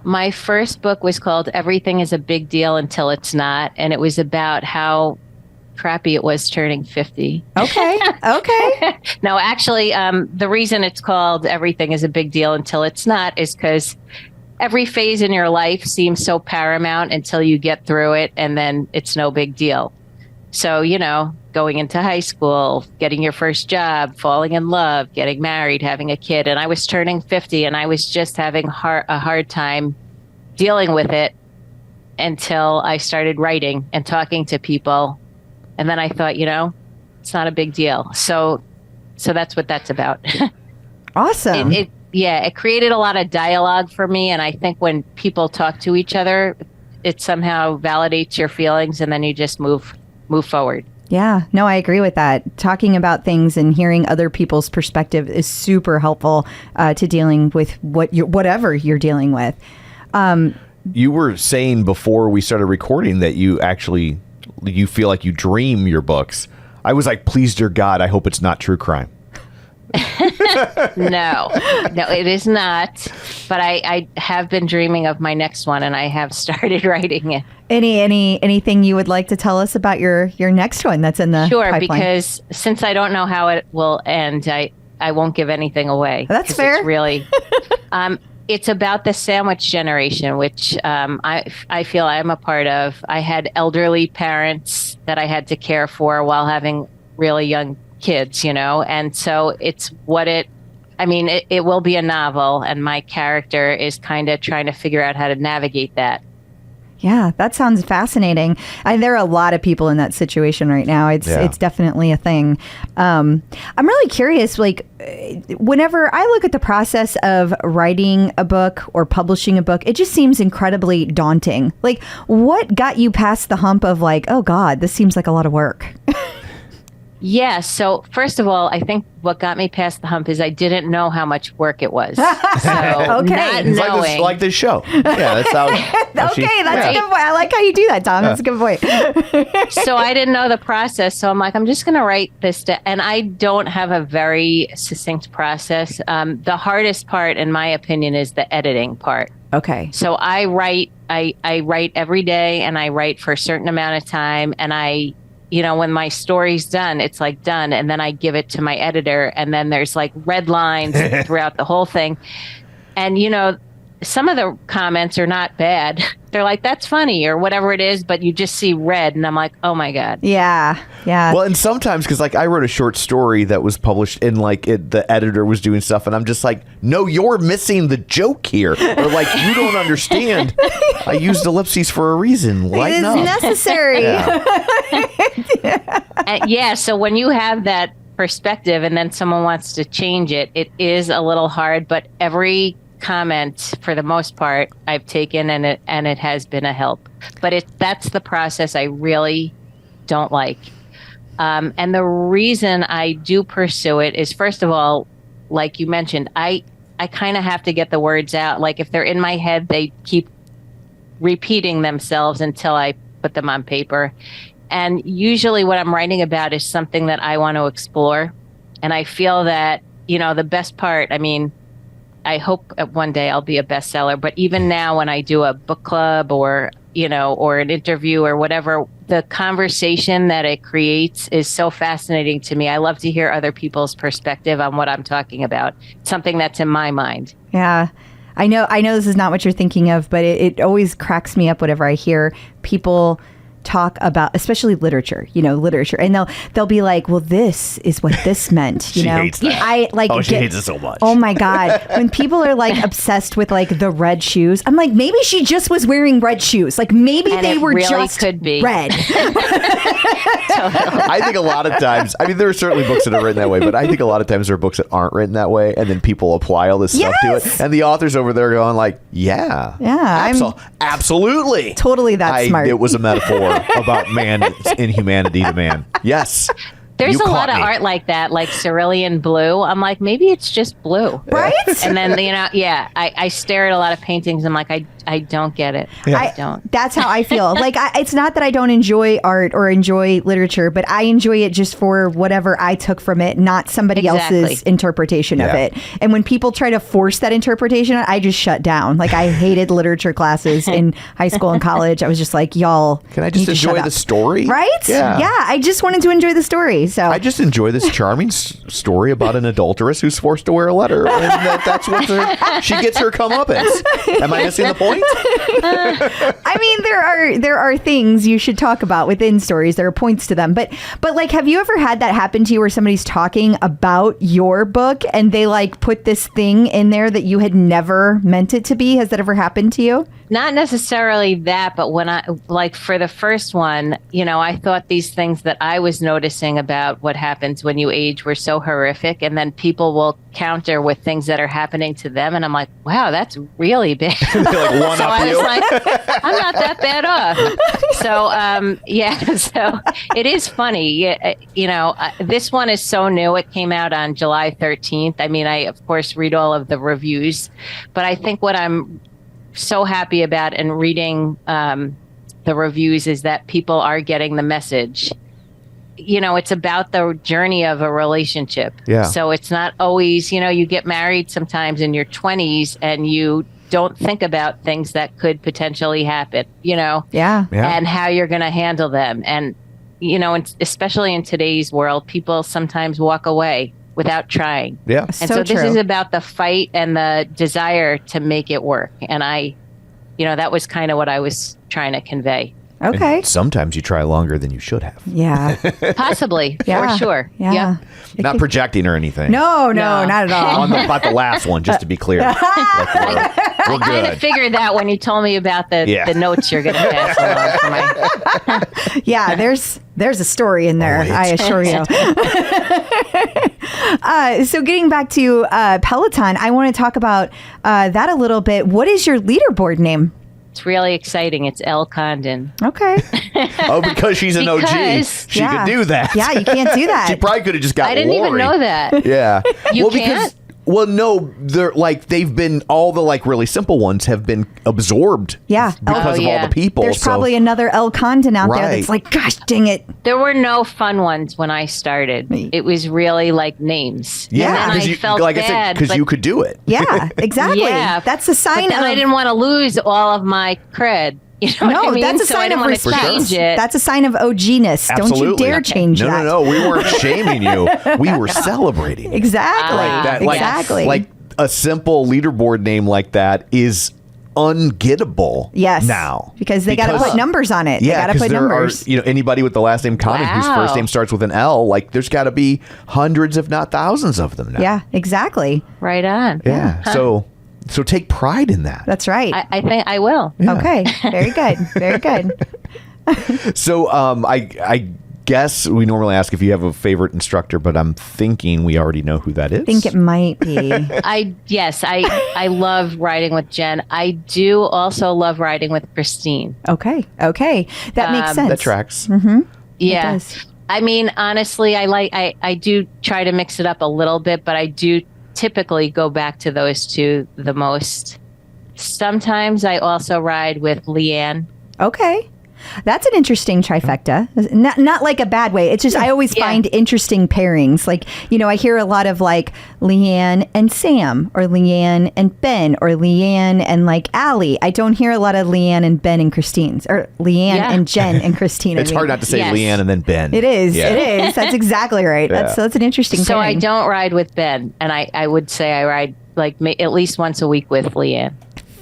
[SPEAKER 6] My first book was called Everything is a Big Deal Until It's Not. And it was about how crappy it was turning 50.
[SPEAKER 2] Okay. Okay.
[SPEAKER 6] No, actually, the reason it's called Everything is a Big Deal Until It's Not is because every phase in your life seems so paramount until you get through it, and then it's no big deal. So, going into high school, getting your first job, falling in love, getting married, having a kid. And I was turning 50 and I was just having a hard time dealing with it until I started writing and talking to people. And then I thought, it's not a big deal. So that's what that's about.
[SPEAKER 2] Awesome.
[SPEAKER 6] It created a lot of dialogue for me. And I think when people talk to each other, it somehow validates your feelings and then you just move forward.
[SPEAKER 2] Yeah, no, I agree with that. Talking about things and hearing other people's perspective is super helpful to dealing with whatever you're dealing with.
[SPEAKER 3] You were saying before we started recording that you feel like you dream your books. I was like, please, dear God, I hope it's not true crime.
[SPEAKER 6] No, it is not. But I have been dreaming of my next one, and I have started writing it.
[SPEAKER 2] Anything you would like to tell us about your next one that's in the pipeline?
[SPEAKER 6] Because since I don't know how it will end, I won't give anything away.
[SPEAKER 2] That's fair.
[SPEAKER 6] It's really, it's about the sandwich generation, which I feel I'm a part of. I had elderly parents that I had to care for while having really young kids, and so it will be a novel, and my character is kind of trying to figure out how to navigate that.
[SPEAKER 2] Yeah, that sounds fascinating. There are a lot of people in that situation right now. It's definitely a thing. I'm really curious, like, whenever I look at the process of writing a book or publishing a book, it just seems incredibly daunting. Like, what got you past the hump of like, oh God, this seems like a lot of work?
[SPEAKER 6] Yeah. So first of all, I think what got me past the hump is I didn't know how much work it was. So
[SPEAKER 2] Okay.
[SPEAKER 3] It's like this show. Yeah, that's how.
[SPEAKER 2] That's a good point. I like how you do that, Tom. That's a good point.
[SPEAKER 6] So I didn't know the process. So I'm like, I'm just going to write this. And I don't have a very succinct process. The hardest part, in my opinion, is the editing part.
[SPEAKER 2] Okay.
[SPEAKER 6] So I write every day, and I write for a certain amount of time, and when my story's done, it's like done. And then I give it to my editor, and then there's like red lines throughout the whole thing. And, some of the comments are not bad. They're like, that's funny or whatever it is, but you just see red. And I'm like, oh my God.
[SPEAKER 2] Yeah. Yeah.
[SPEAKER 3] Well, and sometimes, because like I wrote a short story that was published and like the editor was doing stuff, and I'm just like, no, you're missing the joke here. Or like, you don't understand. I used ellipses for a reason. Lighten up.
[SPEAKER 2] It is necessary.
[SPEAKER 6] Yeah. So when you have that perspective and then someone wants to change it, it is a little hard, but every comment for the most part I've taken and it has been a help, but that's the process I really don't like. And the reason I do pursue it is, first of all, like you mentioned, I kind of have to get the words out. Like if they're in my head, they keep repeating themselves until I put them on paper. And usually what I'm writing about is something that I want to explore. And I feel that, the best part, I hope one day I'll be a bestseller, but even now when I do a book club or an interview or whatever, the conversation that it creates is so fascinating to me. I love to hear other people's perspective on what I'm talking about. It's something that's in my mind.
[SPEAKER 2] Yeah. I know this is not what you're thinking of, but it always cracks me up whenever I hear people talk about, especially literature, and they'll be like, well, this is what this meant,
[SPEAKER 3] She hates that. She hates it so much.
[SPEAKER 2] Oh my God. When people are like obsessed with like the red shoes, I'm like, maybe she just was wearing red shoes. Like maybe they were
[SPEAKER 6] really
[SPEAKER 2] just
[SPEAKER 6] could be
[SPEAKER 2] red.
[SPEAKER 3] I think a lot of times, there are certainly books that are written that way, but I think a lot of times there are books that aren't written that way, and then people apply all this stuff to it, and the author's over there going like, absolutely,
[SPEAKER 2] totally that smart.
[SPEAKER 3] It was a metaphor about man's inhumanity to man. Yes.
[SPEAKER 6] There's a lot of art like that, like cerulean blue. I'm like, maybe it's just blue.
[SPEAKER 2] Right?
[SPEAKER 6] And then, I stare at a lot of paintings. I'm like, I I don't get it.
[SPEAKER 3] Yeah.
[SPEAKER 6] I don't.
[SPEAKER 2] That's how I feel. Like, it's not that I don't enjoy art or enjoy literature, but I enjoy it just for whatever I took from it, not somebody else's interpretation of it. And when people try to force that interpretation, I just shut down. Like, I hated literature classes in high school and college. I was just like, y'all,
[SPEAKER 3] can I just enjoy the story?
[SPEAKER 2] Right? Yeah. I just wanted to enjoy the story. So
[SPEAKER 3] I just enjoy this charming story about an adulteress who's forced to wear a letter, and that's what she gets her comeuppance. Am I missing the point?
[SPEAKER 2] I mean, there are things you should talk about within stories. There are points to them, but like, have you ever had that happen to you where somebody's talking about your book and they like put this thing in there that you had never meant it to be? Has that ever happened to you?
[SPEAKER 6] Not necessarily that, but when I, like for the first one, you know, I thought these things that I was noticing about what happens when you age were so horrific. And then people will counter with things that are happening to them. And I'm like, wow, that's really big.
[SPEAKER 3] Like one
[SPEAKER 6] so
[SPEAKER 3] up
[SPEAKER 6] I
[SPEAKER 3] you.
[SPEAKER 6] was like, I'm not that bad off. So, so it is funny. You know, this one is so new. It came out on July 13th. I mean, I, of course, read all of the reviews, but I think what I'm so happy about and reading the reviews is that people are getting the message. You know, it's about the journey of a relationship.
[SPEAKER 3] Yeah.
[SPEAKER 6] So it's not always, you know, you get married sometimes in your 20s and you don't think about things that could potentially happen, you know, and how you're going to handle them. And, you know, especially in today's world, people sometimes walk away without trying.
[SPEAKER 3] Yeah.
[SPEAKER 6] And so this is about the fight and the desire to make it work. And I, you know, that was kind of what I was trying to convey.
[SPEAKER 2] Okay.
[SPEAKER 3] And sometimes you try longer than you should have.
[SPEAKER 2] Yeah.
[SPEAKER 6] Possibly. For sure.
[SPEAKER 2] Yeah.
[SPEAKER 3] Not projecting or anything.
[SPEAKER 2] No, not at all.
[SPEAKER 3] About the last one, just to be clear. Like we're
[SPEAKER 6] I kind
[SPEAKER 3] good.
[SPEAKER 6] of figured that when you told me about the notes you're going to pass along for my...
[SPEAKER 2] Yeah, there's a story in there, I assure you. So getting back to Peloton, I want to talk about that a little bit. What is your leaderboard name?
[SPEAKER 6] It's really exciting. It's Elle Condon.
[SPEAKER 2] Okay.
[SPEAKER 3] Because she's an OG. She could do that.
[SPEAKER 2] Yeah, you can't do that.
[SPEAKER 3] She probably could have just got
[SPEAKER 6] I didn't even know that.
[SPEAKER 3] Yeah.
[SPEAKER 6] You can't?
[SPEAKER 3] Well, no, they're like they've been all the like really simple ones have been absorbed.
[SPEAKER 2] Yeah.
[SPEAKER 3] Because of all the people.
[SPEAKER 2] There's probably another Elle Condon out there that's like, gosh, dang it.
[SPEAKER 6] There were no fun ones when I started. It was really like names.
[SPEAKER 3] Yeah,
[SPEAKER 6] and
[SPEAKER 3] because
[SPEAKER 6] I felt
[SPEAKER 3] like
[SPEAKER 6] bad,
[SPEAKER 3] I said, because you could do it.
[SPEAKER 2] Yeah, exactly.
[SPEAKER 6] Yeah,
[SPEAKER 2] that's a sign
[SPEAKER 6] but then
[SPEAKER 2] of.
[SPEAKER 6] I didn't want to lose all of my cred. You know what I mean?
[SPEAKER 2] That's a
[SPEAKER 6] So I
[SPEAKER 2] sign
[SPEAKER 6] didn't
[SPEAKER 2] of
[SPEAKER 6] want to
[SPEAKER 2] respect.
[SPEAKER 6] change it.
[SPEAKER 2] That's a sign of OG-ness. Don't you dare change that.
[SPEAKER 3] No. We weren't shaming you. We were celebrating you.
[SPEAKER 2] Exactly.
[SPEAKER 3] Like that,
[SPEAKER 2] exactly.
[SPEAKER 3] Like a simple leaderboard name like that is ungettable.
[SPEAKER 2] Yes.
[SPEAKER 3] Now.
[SPEAKER 2] Because they got to put numbers on it.
[SPEAKER 3] Yeah,
[SPEAKER 2] they got to put numbers.
[SPEAKER 3] Anybody with the last name Condon whose first name starts with an L, like there's got to be hundreds, if not thousands of them now.
[SPEAKER 2] Yeah, exactly.
[SPEAKER 6] Right on.
[SPEAKER 3] Yeah. So take pride in that.
[SPEAKER 2] That's right.
[SPEAKER 6] I think I will.
[SPEAKER 3] Yeah.
[SPEAKER 2] Okay. Very good. Very good.
[SPEAKER 3] So I guess we normally ask if you have a favorite instructor, but I'm thinking we already know who that is.
[SPEAKER 2] I think it might be.
[SPEAKER 6] I love riding with Jen. I do also love riding with Christine.
[SPEAKER 2] Okay. That makes sense.
[SPEAKER 3] That tracks.
[SPEAKER 2] Mm-hmm.
[SPEAKER 6] Yeah. I mean, honestly, I do try to mix it up a little bit, but I do typically go back to those two the most. Sometimes I also ride with Leanne.
[SPEAKER 2] Okay. That's an interesting trifecta. Not like a bad way. It's just I always find interesting pairings. Like, you know, I hear a lot of like Leanne and Sam or Leanne and Ben or Leanne and like Allie. I don't hear a lot of Leanne and Ben and Christine's or Leanne and Jen and Christine.
[SPEAKER 3] It's hard not to say Leanne and then Ben.
[SPEAKER 2] It is. Yeah. It is. That's exactly right. That's an interesting
[SPEAKER 6] So
[SPEAKER 2] pairing.
[SPEAKER 6] I don't ride with Ben. And I would say I ride like at least once a week with Leanne.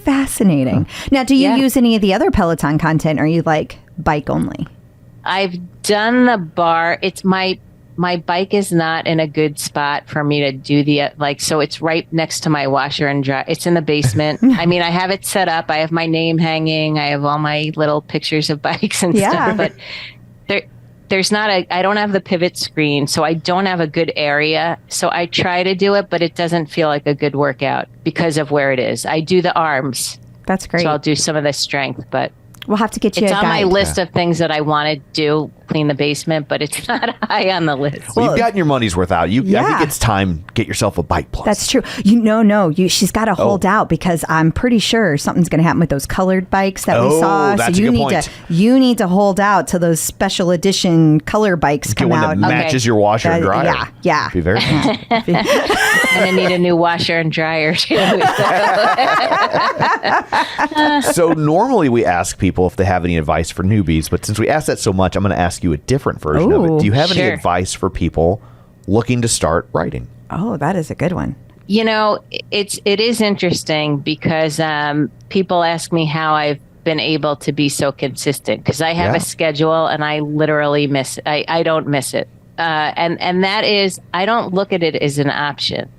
[SPEAKER 2] Fascinating. Now, do you use any of the other Peloton content or are you like bike only?
[SPEAKER 6] I've done the bar. It's my bike is not in a good spot for me to do so it's right next to my washer and dryer. It's in the basement. I mean, I have it set up. I have my name hanging. I have all my little pictures of bikes and stuff, but there's not I don't have the pivot screen, so I don't have a good area. So I try to do it, but it doesn't feel like a good workout because of where it is. I do the arms.
[SPEAKER 2] That's great.
[SPEAKER 6] So I'll do some of the strength, but
[SPEAKER 2] we'll have to get you
[SPEAKER 6] it's
[SPEAKER 2] a
[SPEAKER 6] on
[SPEAKER 2] guide.
[SPEAKER 6] my list of things that I want to do clean the basement, but it's not high on the list.
[SPEAKER 3] Well, you've gotten your money's worth out. I think it's time. Get yourself a Bike Plus.
[SPEAKER 2] That's true. She's got to hold out because I'm pretty sure something's going to happen with those colored bikes that we saw.
[SPEAKER 3] That's
[SPEAKER 2] so
[SPEAKER 3] a good point.
[SPEAKER 2] You need to hold out till those special edition color bikes
[SPEAKER 3] Get
[SPEAKER 2] come
[SPEAKER 3] one
[SPEAKER 2] out.
[SPEAKER 3] that matches your washer and dryer.
[SPEAKER 2] Yeah.
[SPEAKER 3] Be very nice.
[SPEAKER 6] And I need a new washer and dryer too.
[SPEAKER 3] So normally we ask people if they have any advice for newbies, but since we ask that so much, I'm going to ask you a different version of it. Do you have any advice for people looking to start writing?
[SPEAKER 2] Oh, that is a good one.
[SPEAKER 6] It is interesting because people ask me how I've been able to be so consistent because I have a schedule and I literally miss it. I don't miss it. And that is, I don't look at it as an option.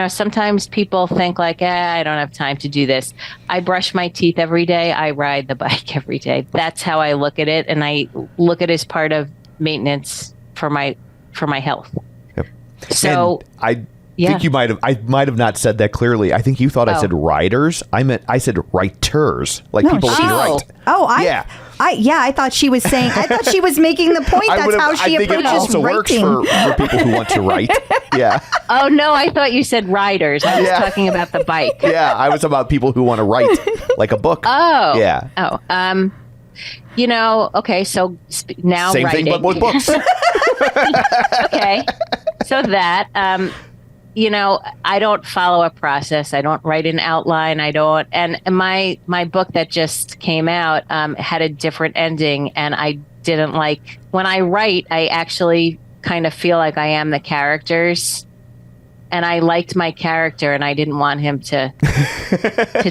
[SPEAKER 6] Sometimes people think like, I don't have time to do this. I brush my teeth every day. I ride the bike every day. That's how I look at it. And I look at it as part of maintenance for my health.
[SPEAKER 3] Yep.
[SPEAKER 6] So
[SPEAKER 3] and I think I might have not said that clearly. I think you thought I said writers. I said writers, like people who write.
[SPEAKER 2] I thought she was saying. I thought she was making the point. That's how she approaches writing.
[SPEAKER 3] I think it also works for people who want to write. Yeah.
[SPEAKER 6] Oh no, I thought you said riders. I was talking about the bike.
[SPEAKER 3] Yeah, I was about people who want to write like a book.
[SPEAKER 6] Oh.
[SPEAKER 3] Yeah.
[SPEAKER 6] Oh. Okay. So now
[SPEAKER 3] same
[SPEAKER 6] writing.
[SPEAKER 3] thing, but with books.
[SPEAKER 6] Okay. So that. I don't follow a process. I don't write an outline. I don't. And my book that just came out had a different ending, and I didn't like. When I write, I actually kind of feel like I am the characters, and I liked my character, and I didn't want him to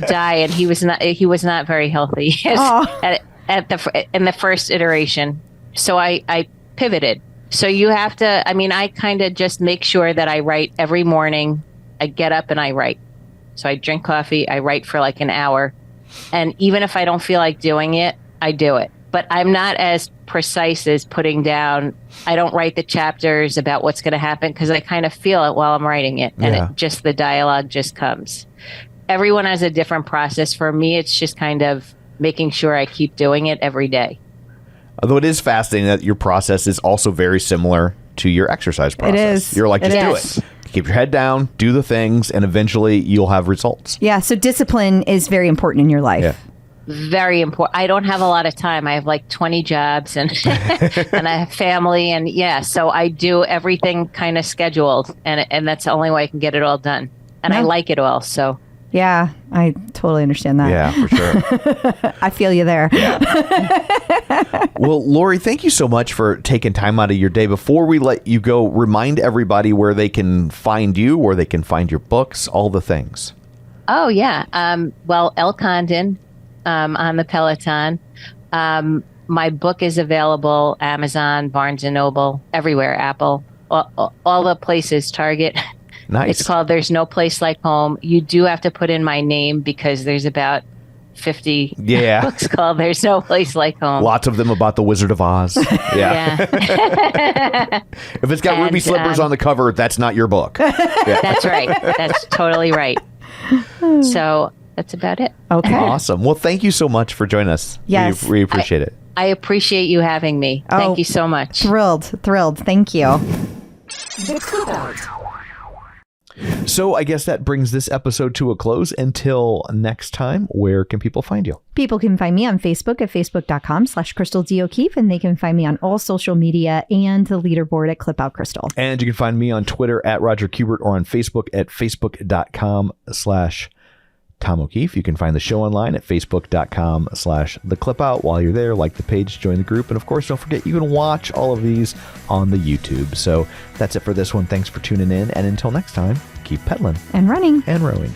[SPEAKER 6] die. And he was not very healthy in the first iteration. So I pivoted. So you have to, I kind of just make sure that I write every morning. I get up and I write. So I drink coffee, I write for like an hour. And even if I don't feel like doing it, I do it. But I'm not as precise as putting down, I don't write the chapters about what's going to happen because I kind of feel it while I'm writing it. And the dialogue just comes. Everyone has a different process. For me, it's just kind of making sure I keep doing it every day.
[SPEAKER 3] Although it is fascinating that your process is also very similar to your exercise process. It
[SPEAKER 2] is.
[SPEAKER 3] You're like, just do it. Keep your head down, do the things, and eventually you'll have results.
[SPEAKER 2] Yeah, so discipline is very important in your life.
[SPEAKER 3] Yeah.
[SPEAKER 6] Very important. I don't have a lot of time. I have like 20 jobs and and I have family. And so I do everything kind of scheduled. And that's the only way I can get it all done. And I like it all, so...
[SPEAKER 2] Yeah, I totally understand that.
[SPEAKER 3] Yeah, for sure.
[SPEAKER 2] I feel you there.
[SPEAKER 3] Yeah. Well, Laurie, thank you so much for taking time out of your day. Before we let you go, remind everybody where they can find you, where they can find your books, all the things.
[SPEAKER 6] Oh, yeah. Well, Elle Condon on the Peloton. My book is available, Amazon, Barnes & Noble, everywhere, Apple, all the places, Target.
[SPEAKER 3] Nice.
[SPEAKER 6] It's called There's No Place Like Home. You do have to put in my name because there's about 50 books called There's No Place Like Home.
[SPEAKER 3] Lots of them about the Wizard of Oz. Yeah. If it's got ruby slippers on the cover, that's not your book. Yeah.
[SPEAKER 6] That's right. That's totally right. So that's about it.
[SPEAKER 2] Okay.
[SPEAKER 3] Awesome. Well, thank you so much for joining us.
[SPEAKER 2] Yes.
[SPEAKER 3] We appreciate it.
[SPEAKER 6] I appreciate you having me. Thank you so much.
[SPEAKER 2] Thrilled. Thank you.
[SPEAKER 3] So I guess that brings this episode to a close. Until next time, where can people find you?
[SPEAKER 2] People can find me on Facebook at facebook.com/Crystal D. O'Keefe, and they can find me on all social media and the leaderboard at Clip Out Crystal.
[SPEAKER 3] And you can find me on Twitter at Roger Kubert or on Facebook at facebook.com/Tom O'Keefe. You can find the show online at facebook.com/The Clip Out. While you're there, like the page, join the group. And of course, don't forget, you can watch all of these on the YouTube. So that's it for this one. Thanks for tuning in. And until next time, keep pedaling
[SPEAKER 2] and running
[SPEAKER 3] and rowing.